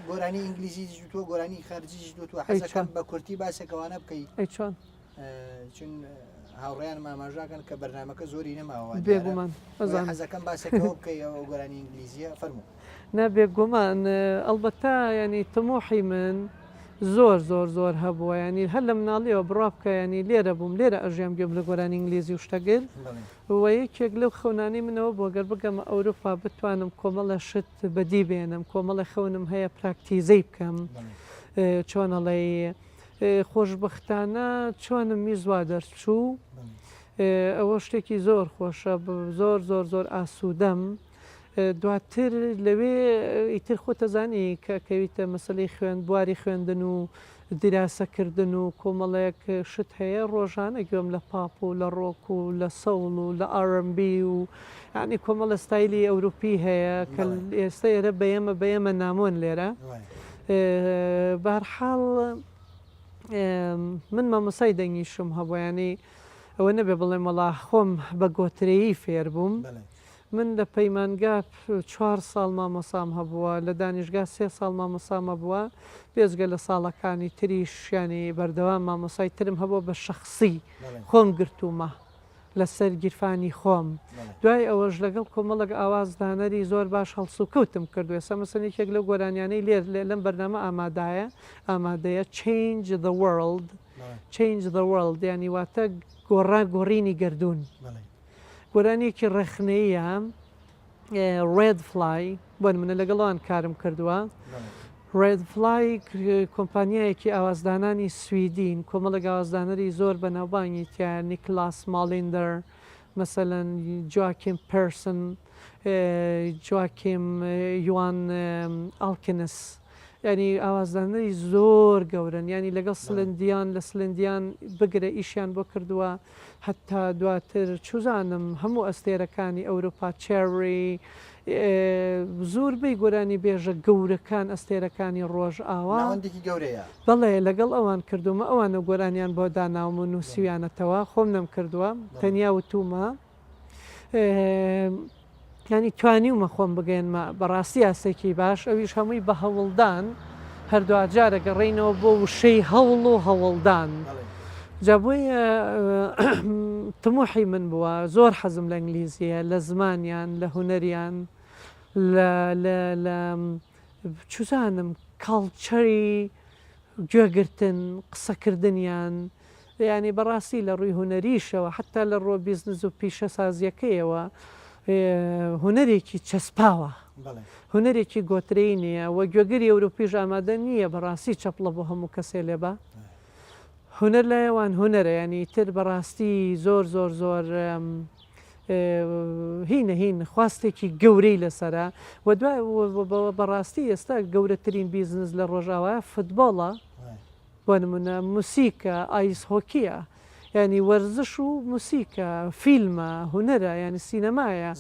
گۆرانی ئینگلیزی تۆ گۆرانی خارجیش دووە حەزەکەم بە کورتی باسێکەوانە بکەیت چۆن چون هاوڕێیان ماماژاکەن کە بەرنمەکە زۆری نەماوە بێگومان حەزەکەم باسێکەوە بکەی ئەو گۆرانی ئینگلیزیە فەرموو نابێگومان ئەلبەتە ینی تمۆحی من زۆر هەبووە ینی هەر لە مناڵیەوە بڕا بکە ینی لێرە بووم لێرە ئەژیام گوێم لە گۆرانی ئینگلیزی و شتەگر وە یەکێک لەو خەونانی منەوە بۆ گەر بگەمە ئەوروپا بتوانم کۆمەڵە شت بەدی بێنم کۆمەڵە خەونم هەیە پراکتیزەی بکەم چۆنەڵێ خۆشببختانە چۆنم میزوا دەرچوو ئەوە شتێکی زۆر خۆشە زۆر ئاسوودەم دواتر لەوێ ئیتر خۆتەزانی کە کەویتە مەسلەی بواری خوێندن و دیراسەکردن و کۆمەڵەیەک شت هەیە ڕۆژانە گوێم لە پاپ و لە ڕۆک و لە سەوڵ و لە R&B و ینی کۆمەڵە ستایلی ئەوروپی هەیە کە ئێستا ئێرە بەیەمە نامۆن لێرە بەرحاڵ من مامۆسای دەنگیشم هەبوویانی ئەوە نەبێ بڵێم وەڵا خۆم بە گۆترەیی فێر بووم من لە پەیمانگا 4 ساڵ مامۆسام هەبووە لە دانیشگا 3 ساڵ مامۆسامە بووە پێزگە لە ساڵەکانی تریشیانی بەردەوام مامۆسای ترم هەبووە بە شەخصی خۆم گرتومە لەسەر گیرفانی خۆم دوای ئەوەش لەگەڵ کۆمەڵک ئاوازدانەری زۆر باش هەڵسو کەوتم کردو ێستا مەسەنێکێک لەو گۆرانیانەی لێر لەم بەرنامە ئامادەیە change the world ینی واتە گۆڕینی گردون گۆرانێکی ڕێخنەیە ڕێد فلای بۆ منە لەگەڵەوان کارم کردووە ڕێد فلای کۆمپانیایەکی ئاوازدانانی سویدین کۆمەڵک ئاوازدانەری زۆر بەناوبانگی تیا نیکلاس ماڵیندەر مەسەلەن جواکیم پرسن جواکیم یوان ئالکنس ینی ئاوازدانەری زۆر گەورن ینی لەگەڵ سلندیان لە سلندیان بگرە ئیشیان بۆ کردووە هەتا دواتر چوزانم هەموو ئەستێرەکانی ئەوروپا چێری زۆربەی گۆرانی بێژە گەورەکان ئەستێرەکانی ڕۆژ ئاوا بەڵێ لەگەڵ ئەوان کردومە ئەوانە گۆرانیان بۆ داناوم و نووسویانەتەوە خۆم نەم کردووە تەنیا وتومە ینی توانیومە خۆم بگەێنمە بەڕاستی یاسێکی باش ئەویش هەمووی بە هەوڵدان هەردوو جارە گەڕێینەوە بۆ وشەی هەوڵ و هەوڵدان جا بۆیە تمۆحی من بووە زۆر حەزم لە ئینگلیزیە لە زمانیان لە هونەریان لە چوزانم کاڵچەری گوێگرتن قسەکردنیان ینی بەڕاستی لە ڕووی هوەریشەوە حتا لە ڕۆ بیزنس و پیشە سازیەکەیەوە هوەرێکی چەسپاوە هوەرێکی گۆترەی نییە وە گوێگەری ئەوروپیش ئامادە نییە بەڕاستی چەپڵە بۆ هەموو کەسێ لێبە هوەر لایەوان هوەرە ینی تر بەڕاستی زۆر زۆر زۆر هین خواستێکی گەورەی لەسرە و دوای بەڕاستی ئێستا گەورەترین بیزنس لە ڕۆژاوایە فوتبۆڵە بۆ نمونە موسیکە ئایس هۆکیە ینی وەرزش و موسیکە فیلمە هوەرە ینی سینەمایە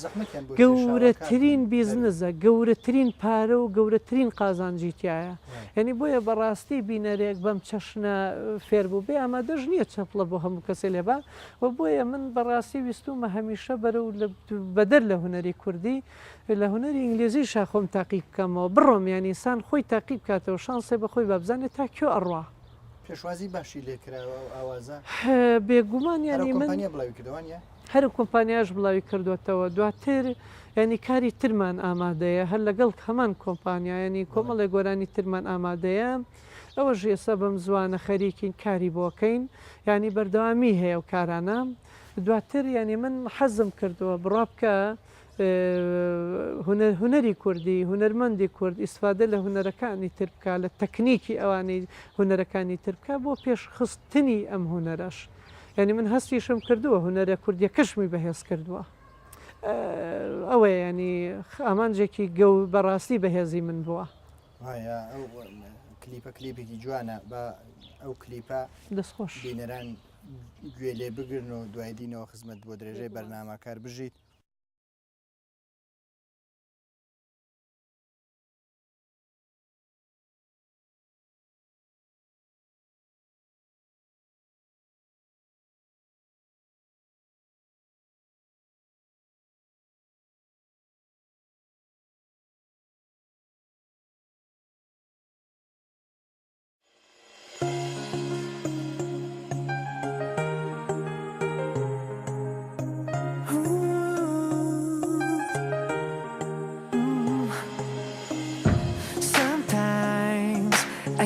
گەورەترین بیزنسە گەورەترین پارە و گەورەترین قازانجیتیایە ینی بۆیە بەڕاستی بینەرێک بەم چەشنە فێربوو بێ ئامادەش نییە چەپڵە بۆ هەموو کەسێ لێبە و بۆیە من بەڕاستی ویستومە هەمیشە بەرە و بەدەر لە هوەری کوردی لە هوەری ئینگلیزی شاخۆم تاقیب بکەمەوە بڕۆم ینی سان خۆی تاقیب کاتەوە شانسێ بەخۆی بابزانێت تا کێ ئەڕوا پێشوازی باشی لێکراوە ئاوازە بێگومان ینی من بڵاوی کردوانە هەر کۆمپانیاش بڵاوی کردوێتەوە دواتر ینی کاری ترمان ئامادەیە هەر لەگەڵ هەمان کۆمپانیا ینی کۆمەڵی گۆرانی ترمان ئامادەیە ئەوەش ێستا بەم زوانە خەریکین کاری بۆکەین ینی بەردەوامی هەیە و کارانە دواتر ینی من حەزم کردووە بڕابکە هوەری کوردی هوەرمەندی کورد ئیسفادە لە هوەرەکانی تر بکە لە تەکنیکی ئەوانەی هوەرەکانی تر بکە بۆ پێشخستنی ئەم هوەرەش ینی من هەستیشم کردووە هوەرە کوردیە کەشمی بەهێز کردووە ئەوە ینی ئامانجێکی بەڕاستی بەهێزی من بووە کلیپە کلیپێکی جوانە بە ئەو کلیپە دەستخۆش بینەران گوێ لێ بگرن و دوای دینەوە خزمەت بۆ درێژەی بەرنامەکار بژیت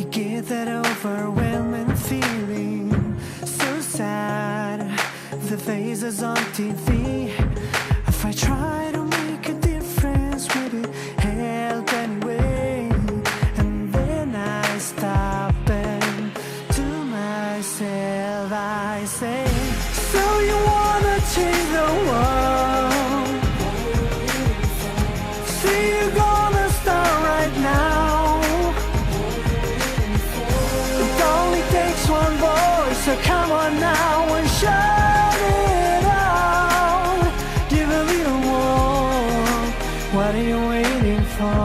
I get that overwhelming feeling, so sad, the faces on TV. If I try to make a difference, would it help anyway? And then I stop and to myself I say, so you wanna change the world? See, you're gonna start right now. One voice, so come on now and shout it out. Give a little more. What are you waiting for?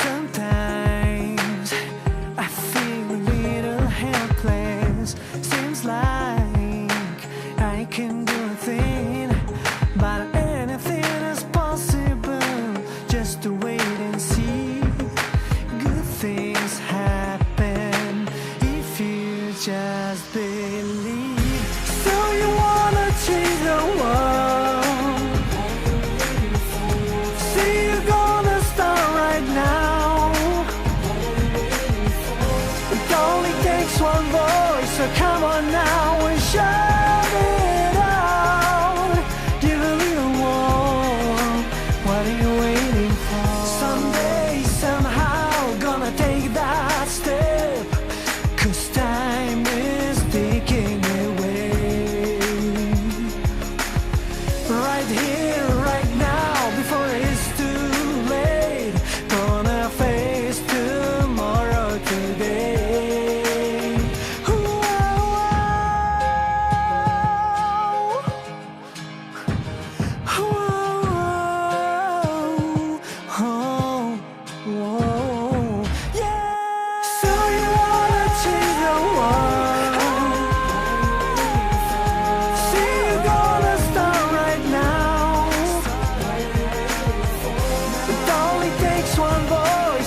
Sometimes I feel a little helpless. Seems like I can do a thing, but anything is possible. Just to wait. Just believe. So you wanna change the world? See, you're gonna start right now. It only takes one voice, so come on now and shout it out. Give a little more. What are you waiting for? Someday, somehow, gonna take that step. 'Cause time is ticking away. Right here, right now, before it's too late. Gonna face tomorrow today.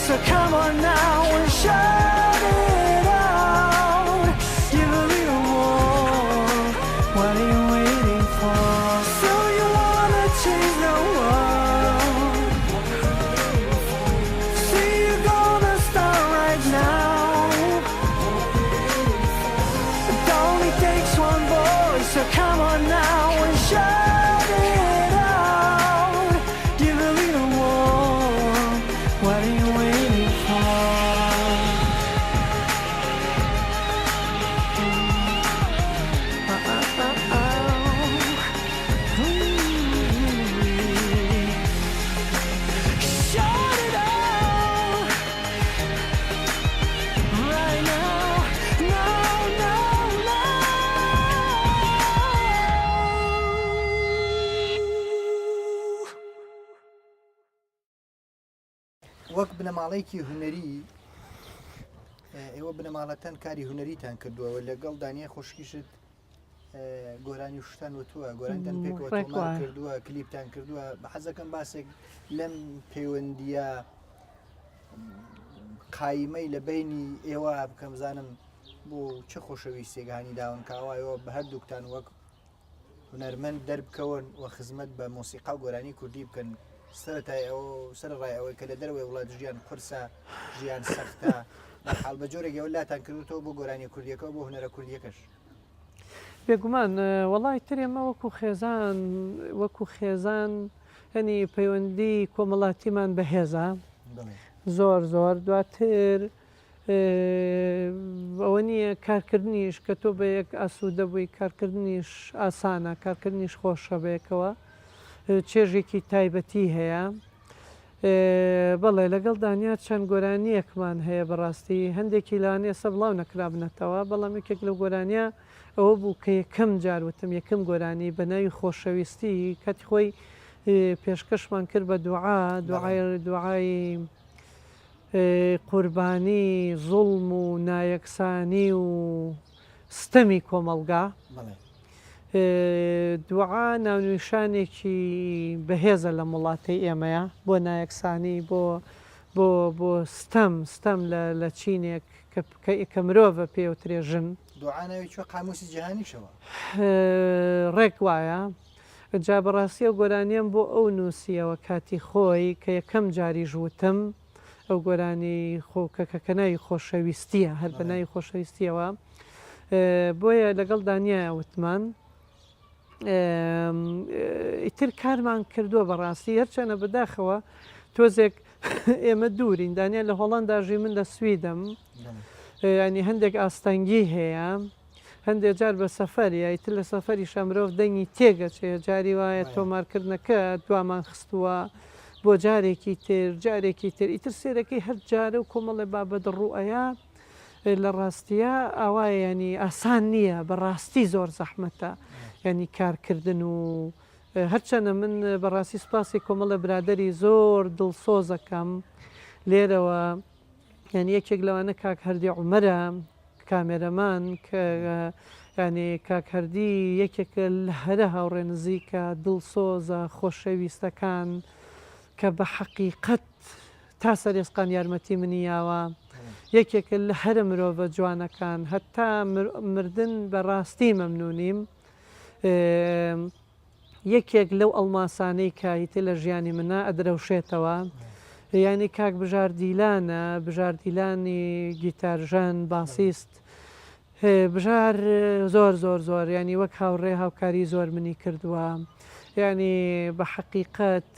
So come on now and shout it out. Give a little more. What are you waiting for? So you wanna change the world? See, you're gonna بنەماڵەیەکی هوەری ئێوە بنەماڵەتەن کاری هوەریتان کردووەوە لەگەڵ دانیای خۆشکیشت گۆرانی شتان وتووە گۆرانتان پێکەوە تۆمار کردووە کلیپتان کردووە بە حەزەکەم باسێک لەم پەیوەندیە قایمەی لە بینی ئێوە بکەم زانم بۆ چه خۆشەویستێکانی داون کاوایەوە بە هەردووکتان وەک هونەرمەند دەربکەون و خزمەت بە مۆسیقا و گۆرانی کوردی بکەن سەرەتای ئەوە سەرڕای ئەوەی کە لە دەروێ وڵات ژیان قورسە ژیان سەختە حاڵ بە جۆرێک ئەوە لاتان کردوتەوە بۆ گۆرانی کوردیەکەەوە بۆ هونەرە کوردیەکەش بێگومان وەڵای تر ئێمە وەکو خێزان هەنی پەیوەندی کۆمەڵاتیمان بەهێزە زۆر دواتر ئەوە نییە کارکردنیش کە تۆ بە یەک ئاسوودە بووی کارکردنیش ئاسانە کارکردنیش خۆشە بەیەکەوە چێژێکی تایبەتی هەیە بەڵێ لەگەڵ دانیا چەند گۆرانیەکمان هەیە بەڕاستی هەندێکی لاوان ئێستا بڵاو نەکرابنەتەوە بەڵام یەکێک لەو گۆرانیە ئەوە بوو کە یەکەم جاروتم یەکەم گۆرانی بە ناوی خۆشەویستی کاتی خۆی پێشکەشمان کرد بە دوعای قوربانی زوڵم و نایەکسانی و ستەمی کۆمەلگا دوعا ناونیشانێکی بەهێزە لە وڵاتی ئێمەیە بۆ نایەکسانی بۆ ستەم لە چینێک کە مرۆڤە پێوترێ ژن دوعانەوەی چوە قاموسی جیهانیشەوە ڕێک وایە جا بەڕاستی ئەو گۆرانیەم بۆ ئەو نووسیەوە کاتی خۆی کە یەکەم جاری ژوتم ئەو گۆرانی خۆکەکەناوی خۆشەویستیە هەر بە ناوی خۆشەویستیەوە بۆیە لەگەڵ دانیایە وتمان ئیتر کارمان کردووە بەڕاستی هەرچەنە بەداخەوە تۆزێک ئێمە دوورین دانیا لە هۆڵەندا ژی من لە سویدەم ینی هەندێک ئاستەنگی هەیە هەندێک جار بە سەفەری ئیتر لە سەفەری شەمرۆڤ دەنگی تێگەچێ جاری وایە تۆمارکردنەکە دوامان خستووە بۆ جارێکی تر ئیتر سێرەکەی هەر جارە و کۆمەڵێ بابەت ڕوئەیە لە ڕاستیە ئاوایە ینی ئاسان نییە بەڕاستی زۆر زەحمەتە ینی کارکردن و هەرچەنە من بەڕاستی سوپاسی کۆمەڵە برادەری زۆر دڵسۆزەکەم لێرەوە ینی یەکێک لەوانە کاک هەردی عومەرە کامێرەمان کە ینی کاک هەردی یەکێکە لە هەرە هاوڕێ نزیکە دڵسۆزە خۆشەویستەکان کە بە حەقیقەت تا سەرێسقان یارمەتی منیاوە یەکێکە لە هەرە مرۆڤە جوانەکان هەتا مردن بەڕاستی مەمنونیم یەکێک لەو ئەڵماسانەی کایتە لە ژیانی منە ئەدرەوشێتەوە ینی کاک بژاردیلانە بژاردیلانی گیتارژەن باسیست بژار زۆر ینی وەک هاوڕێ هاوکاری زۆر منی کردووە ینی بە حەقیقەت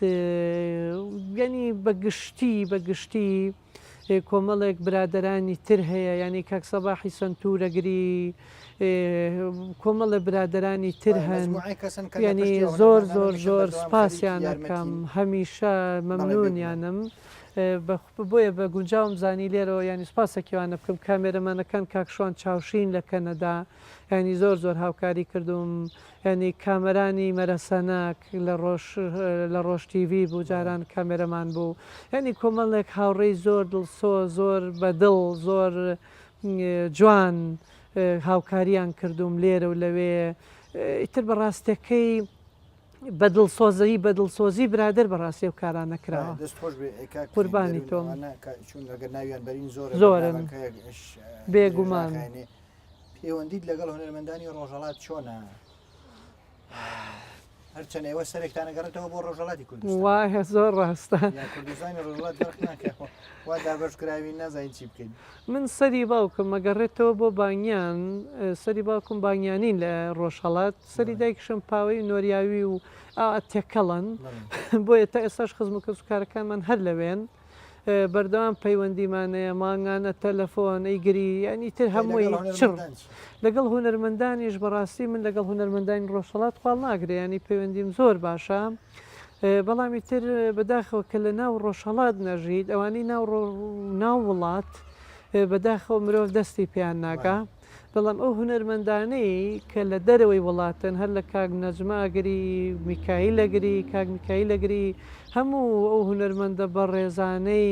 ینی بەگشتی کۆمەڵێک برادەرانی تر هەیە ینی کاک سەباحی سنتورەگری کۆمەڵە برادەرانی تر هەن ینی زۆر سپاسیانەکەم هەمیشە مەمنونیانم بۆیە بە گونجاوم زانی لێرەوە ینی سپاسێکیوانە بکەم کامێرەمانەکان کاکشوان چاوشین لە کەنەدا ینی زۆر هاوکاری کردوم ینی کامەرانی مەرەسەناک لە ڕۆژ تیڤ بوو جاران کامێرەمان بوو ینی کۆمەڵێک هاوڕێی زۆر دڵسۆ زۆر بەدڵ زۆر جوان هاوکاریان کردوم لێرە و لەوێ ئیتر بەڕاستەکەی بەدڵسۆزی برادر بەڕاستی و کاران نەکراوە قوربانی تۆم زۆرن بێگومان پەیوەندیت لەگەڵ هونەرمەندانی ڕۆژهەڵات چۆنە؟ هەرچەند ئێوە سەرێکتانە گەڕێتەوە بۆ ڕۆژهەڵاتی کوردستان وایە زۆر ڕاستە کوردستانی ڕۆژهەڵات دەرخ ناکەوە وا دابەشکراوی نازانین چی بکەین من سەری باوکم مەگەڕێتەوە بۆ بانگیان سەری باوکم بانگیانی لە ڕۆژهەڵات سەری دایکشم پاوەی نۆریاوی و تێکەڵن بۆیە تا ئێستاش خزمەت و کارەکانمان هەر لەوێن بەردەوام پەیوەندیمانەیە ماگانە تەلەفۆن ئەیگری ینی تر هەمووی چڕ لەگەڵ هونەرمەندانیش بەڕاستی من لەگەڵ هونەرمەندانی ڕۆژهەڵات خاڵ ناگرێ ینی پەیوەندیم زۆر باشە بەڵامی تر بەداخەوە کە لە ناو ڕۆژهەڵات نەژید ئەوانەی ناو وڵات بەداخەوە مرۆڤ دەستی پێیان ناگا بەڵام ئەو هونەرمەندانەی کە لە دەرەوەی وڵاتن هەر لە کاک نەجماگری میکایی لەگری کاک میکایی لەگری هەموو ئەو هونەرمەندە بە ڕێزانەی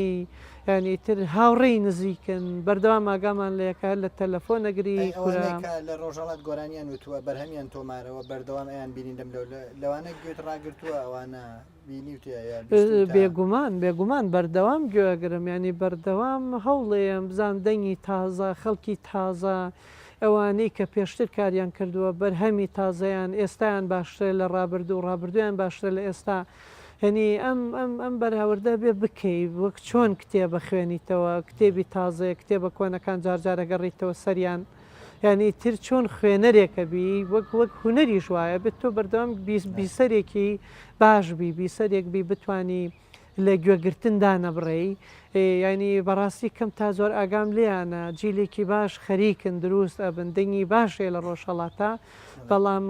ینی تر هاوڕێی نزیکن بەردەوام ئاگامان لە یەکە لە تەلەفۆن نەگری کورە ئەوانەیە لە ڕۆژەڵات گۆرانیان وتووە بەرهەمیان تۆمارەوە بەردەوام ئەیان بینین دەم لەوانە گوێت ڕاگرتووە ئەوانە بێگومان بەردەوام گوێگرم ینی بەردەوام هەوڵێم بزان دەنگی تازە خەڵکی تازە ئەوانەی کە پێشتر کاریان کردووە بەرهەمی تازەیان ئێستایان باشترە لە ڕابردوو ڕابردویان باشترە لە ئێستا هەنی ئەم بەرهاوردە بێ بکەیت وەک چۆن کتێبە خوێنیتەوە کتێبی تازەیە کتێبە کۆنەکان جارجارەگەڕیتەوە سەریان ینی تر چۆن خوێنەرێکە بی وەک هوەری ژوایە بێت تۆ بەردەوام بیسەرێکی باشبی بیسەرێک بی بتانی لە گوێگرتندا نەبڕێی ینی بەڕاستی کەم تا زۆر ئاگام لیانە جیلێکی باش خەریکن دروست ئەبن دەنگی باشێ لە ڕۆژهەڵاتە بەڵام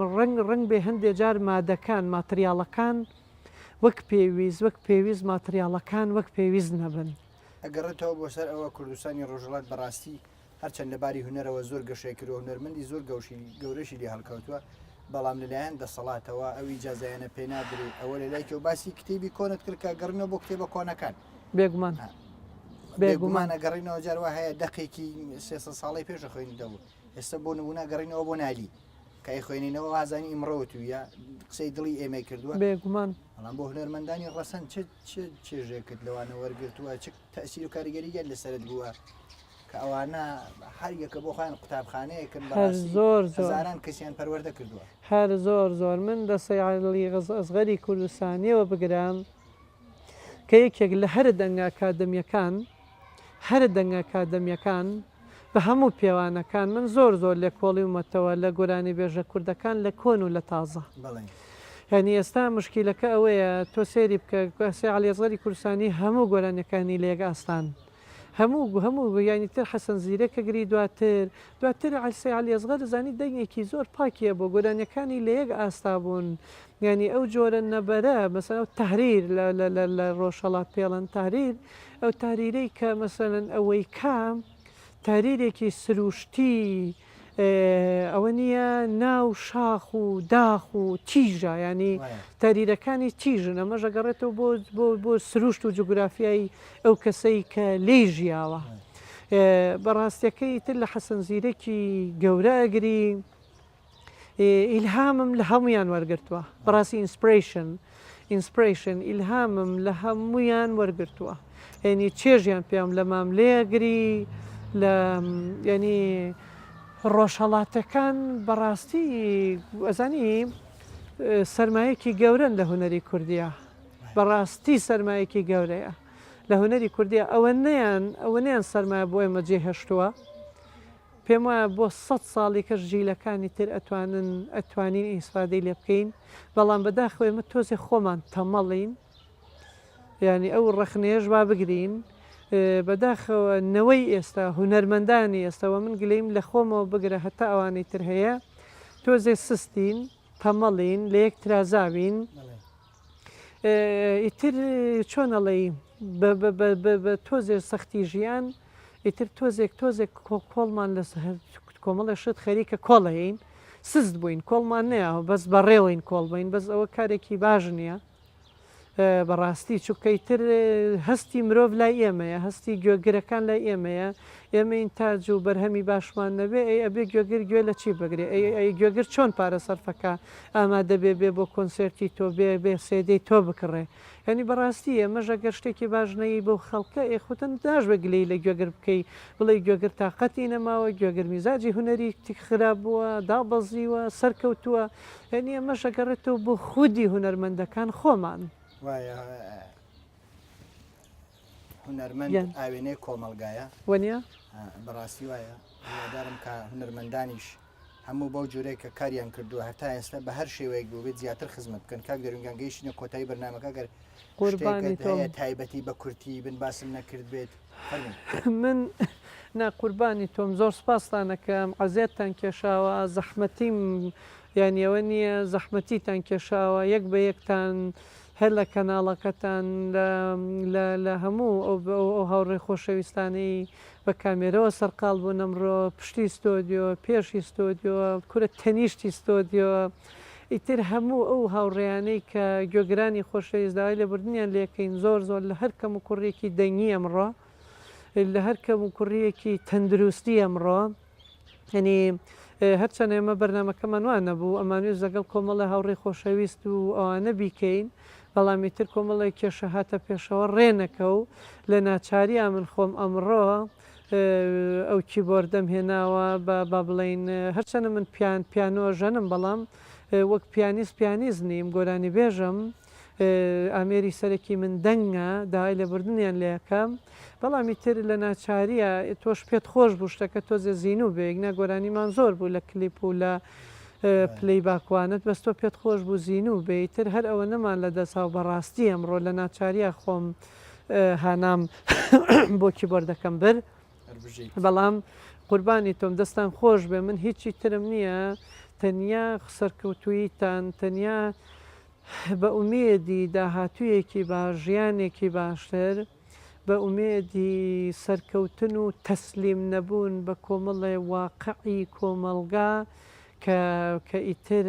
ڕنگ بێ هەندێک جار مادەکان ماتریاڵەکان وەک پێویست ماتریاڵەکان وەک پێویست نەبن ئەگەڕێتەوە بۆ سەر ئەوە کوردستانی ڕۆژهڵات بەڕاستی هەرچەند لەباری هوەرەوە زۆر گەشێکرد و هوەرمەندی زۆر گەورەشی لێ هەڵکەوتووە بەڵام لەلایەن دەسەڵاتەوە ئەوی جازایانە پێ نادرێت ئەوە لەلایکەوە باسی کتێبی کۆنت کرد کە گەڕنەوە بۆ کتێبە کۆنەکان بێگومانە گەڕینەوە جاروا هەیە دەقێکی 300 ساڵی پێشە خوێنیدەوە ئێستا بۆ نمونە گەڕینەوە بۆ نالی کای خوێنینەوە وازانی ئیمڕۆتویە قسەی دڵی ئێمە کردووە بێگومان بەڵام بۆ هونەرمەندانی ڕەسەن چێژێکرد لەوانە وەرگرتووە چ تەسیر و کاریگەریگەر لەسەرت بووە کە ئەوانە هەر یەکە بۆ خۆیان قوتابخانەیەکن زۆر زاران کەسیان پەروەردە کردووە هەر زۆر من لە سەیعالی ئەزغەری کوردستانیەوە بگرام کە یەکێک لە هەر دەنگ ئاکادەمیەکان بە هەموو پێوانەکان من زۆر لێ کۆڵی ومەتەوە لە گۆرانی بێژە کوردەکان لە کۆن و لە تازە ینی ئێستا مشکیلەکە ئەوەیە تۆ سێری بکە سەیعالی ئەزغەری کوردستانی هەموو گۆرانەکانی لێگە ئاستان هەموو ینی تر حەسەن زیرەکە گری دواتر سەیعالی ئەزغەر زانی دەنگێکی زۆر پاکیە بۆ گۆرانیەکانی لە یەک ئاستا بوون ینی ئەو جۆرە نەبەرە مەسەن ئەو تەحریر لە ڕۆژهەڵات پێڵەن تحریر ئەو تاریرەی کە مەسەلەن ئەوەی کام تاریرێکی سروشتی ئەوە نییە ناو شاخ و داخ و تیژە ینی تاریرەکانی تیژن ئەمەش ئەگەڕێتەوە بۆ سروشت و جوگرافیایی ئەو کەسەی کە لێی ژیاوە بەڕاستیەکەی تر لە حەسەن زیرەکی گەورە ئەگری ئیلهامم لە هەمویان وەرگرتووە بەڕاستی ئینسپریشن ئیلهامم لە هەمویان وەرگرتووە ینی چێژیان پێم لە مام لێگری لە ینی ڕۆژهەڵاتەکان بەڕاستی ئەزانی سەرمایەکی گەورن لە هوەری کوردیە بەڕاستی سەرمایەکی گەورەیە لە هوەری کوردیە ئەوە نەیان سەرمایە بۆ ئێمە جێهێشتووە پێم وایە بۆ 100 ساڵی کەش ژیلەکانی تر ئەتوانین ئیسفادەی لێ بکەین بەڵام بەداخەوە ئێمە تۆزێ خۆمان تەمەڵین ینی ئەو ڕەخنێژ با بگرین بەداخەوە نەوەی ئێستا هونەرمەندانی ئێستاوە من گلەیم لە خۆمەوە بگرە هەتا ئەوانەی تر هەیە تۆزێ سستین تەمەڵین لە یەک ترازاوین ئیتر چۆنەڵێ بە تۆزێ سەختی ژیان ئیتر تۆزێک کۆڵمان لە کۆمەڵە شت خەریکە کۆڵەین سست بووین کۆڵمان نەیە بەس بەڕێوەین کۆڵ بین بەس ئەوە کارێکی باش نییە بەڕاستی چووکەیتر هەستی مرۆڤ لای ئێمەیە هەستی گوێگرەکان لای ئێمەیە ئێمە تاج و بەرهەمی باشمان نەبێ ئەبێ گوێگر گوێ لە چی بگرێ گوێگر چۆن پارە سەرفەکە ئامادەبێ بێ بۆ کۆنسرتی تۆ بێ سێدەی تۆ بکڕێ ینی بەڕاستی ئێمەژە گەر شتێکی باش نەیی بەو خەڵکە خودتن داش بەگلەی لە گوێگر بکەی بڵێ گوێگر تااقەتی نەماوە گوێگر میزاجی هوەری خراپ بووە دابەزیوە سەرکەوتووە ینی ئەمەشە گەڕێتەوە بۆ خودی هوەرمەندەکان خۆمان وایە هونەرمەند ئاوێنەی کۆمەلگایە وەنیە بەڕاستی وایە دارم کە هونەرمەندانیش هەموو بەو جۆرەی کە کاریان کردووە هەتا ئێستا بە هەر شێوەیەک بۆ بێت زیاتر خزمەت بکەن کاک دەرونگان گەیشتنە کۆتایی بەرنامەکە گەر هەیە تایبەتی بە کورتی بن باسم نەکرد بێت من قوربانی تۆم زۆر سپاستانەکەم عەزیەتتان کێشاوە زەحمەتیم یانیەوە نییە زەحمەتیتان کێشاوە یەک بە یەکتان هەر لە کەناڵەکەتان لە هەموو ئەو هاوڕێ خۆشەویستانەی بە کامێرەوە سەرقال بوون ئەمڕۆ پشتی ستۆدیۆ پێشی ستۆدیۆ کورە تەنیشتی ستۆدیۆ ئیتر هەموو ئەو هاوڕێیانەی کە گوێگرانی خۆشەویستداوای لێبوردنیان لێکەین زۆر لە هەر کەم و کوڕێکی دەنگی ئەمڕۆ لە هەر کەم و کوڕیەکی تەندروستی ئەمڕۆ ینی هەرچەند ئێمە بەرنمەکەمان وان نەبوو ئەمانوێت لەگەڵ کۆمەڵە هاوڕێ خۆشەویست و ئەوانە بیکەین بەڵامی تر کۆمەڵی کێشە هاتە پێشەوە ڕێنەکە و لە ناچاریا من خۆم ئەمڕۆ ئەو کیبۆردەم هێناوە با بڵین هەرچەنە من پیانۆ ژەنم بەڵام وەک پیانیست نیم گۆرانی بێژم ئامێری سەرەکی من دەنگە داوای لێبوردنیان لێ یەکەم بەڵامی تر لە ناچاریە تۆش پێت خۆش بوو شتەکە تۆزێ زین و بێک نەگۆرانیمان زۆر بوو لە کلیپ و لە پلەی باکوانت بەستۆ پێت خۆش بوو زین و بێتتر هەر ئەوە نەمان لە دەسا و بەڕاستی ئەمڕۆ لە ناچاریە خۆم هانام بۆ کیبۆردەکەم بر بەڵام قوربانی تۆم دەستان خۆش بێ من هیچی ترم نییە تەنیا سەرکەوتوویتان تەنیا بە ئومێدی داهاتوویەکی باش ژیانێکی باشتر بە ئومێدی سەرکەوتن و تەسلیم نەبوون بە کۆمەڵێ واقعی کۆمەلگا کە ئیتر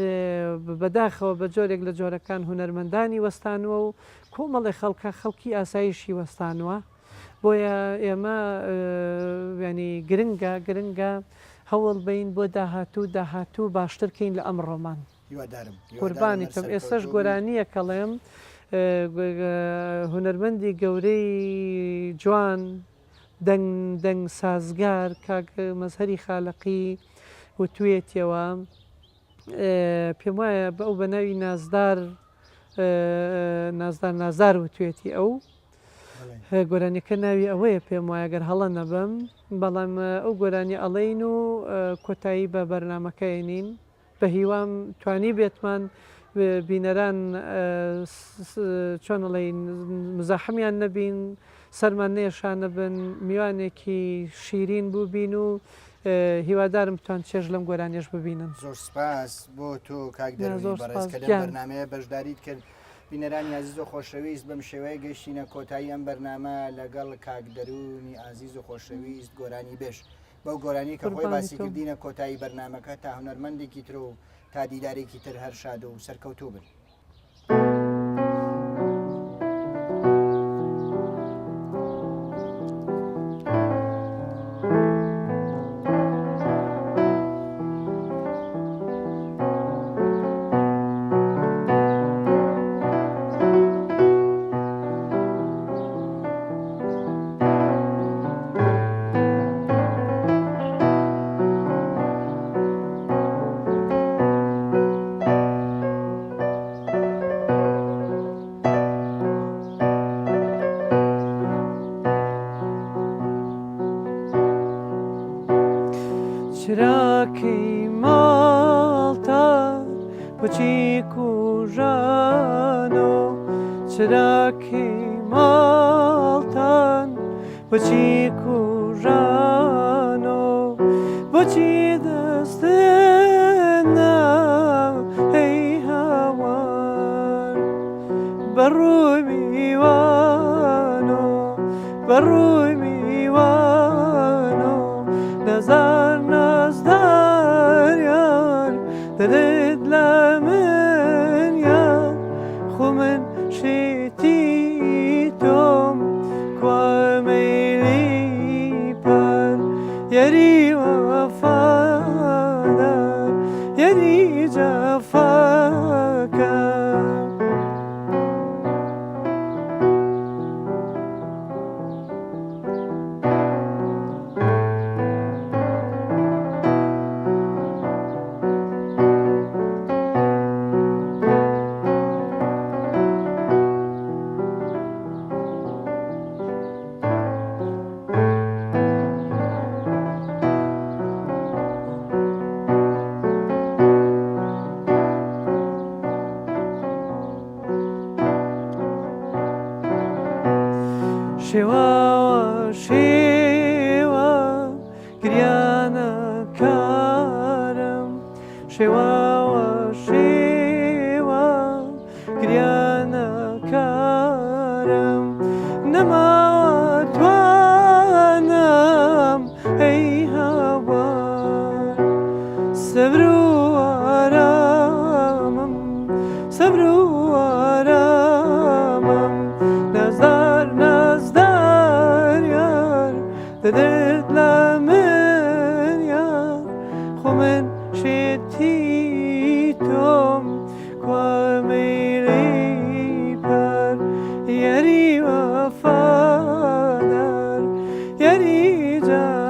بەداخەوە بە جۆرێک لە جۆرەکان هونەرمەندانی وەستانوە و کۆمەڵی خەڵکی ئاسایشی وەستانوە بۆیە ئێمە ینی گرنگە هەوڵ بین بۆ داهاتوو باشترکەین لە ئەمڕۆمان قوربانی تۆم ئێستش گۆرانیە کەڵێم هونەرمەندی گەورەی جوان دەنگ سازگار کاک مەزهەری خالقی وتوێتیەوە پێم وایە بە ئەو بەناوی نازدار وتوێتی ئەو گۆرانیەکە ناوی ئەوەیە پێم وایە گەر هەڵە نەبم بەڵام ئەو گۆرانی ئەڵین و کۆتایی بە بەرنمەکەینین بە هیوام توانی بێتمان بینەران چۆنڵین مزاحمیان نەبین سەرمان نێشانە بن میوانێکی شیرین بوو بین و هیوادارم توان چێژ لەم گۆرانیش ببینن زۆر سپاس بۆ تۆ کاک دەروی بەڕێزکە بەرنمەیە بەشداریت کرد بینەرانی عزیز و خۆشەویست بەم شێوەیە گەشتینە کۆتایی ئەم بەرنامە لەگەڵ کاک دەرونی عزیز و خۆشەویست گۆرانی بێش بەو گۆرانی کە خۆی باسی کردینە کۆتایی بەرنمەکە تا هونەرمەندێکی تر و تا دیدارێکی تر هەر شاد و سەرکەوتوو بن. چراکی مالتان بچیک و ژانۆ چراکی مالتان بچیک و ژانۆ بۆچی دەستێنا ئەی هاوار بەڕووی میوانۆ بەڕووی میوانۆ نەزار نازداریان دەرێت لە من یان خۆ من شێتی تۆم کوامەیلی پار یاری وەفادار یاری جەفاکار شێواوە شێوە گریانە کارم شێواوە شێوە گریانە کارم نەماوە توانم ئەی هاوار سەبر و ئارامم سەبر و ئارامم نازدار نازدار یار دەدەت لە من یار خۆ من شێتی تۆم کوامەیری پەر یاری وەفادار یاری جان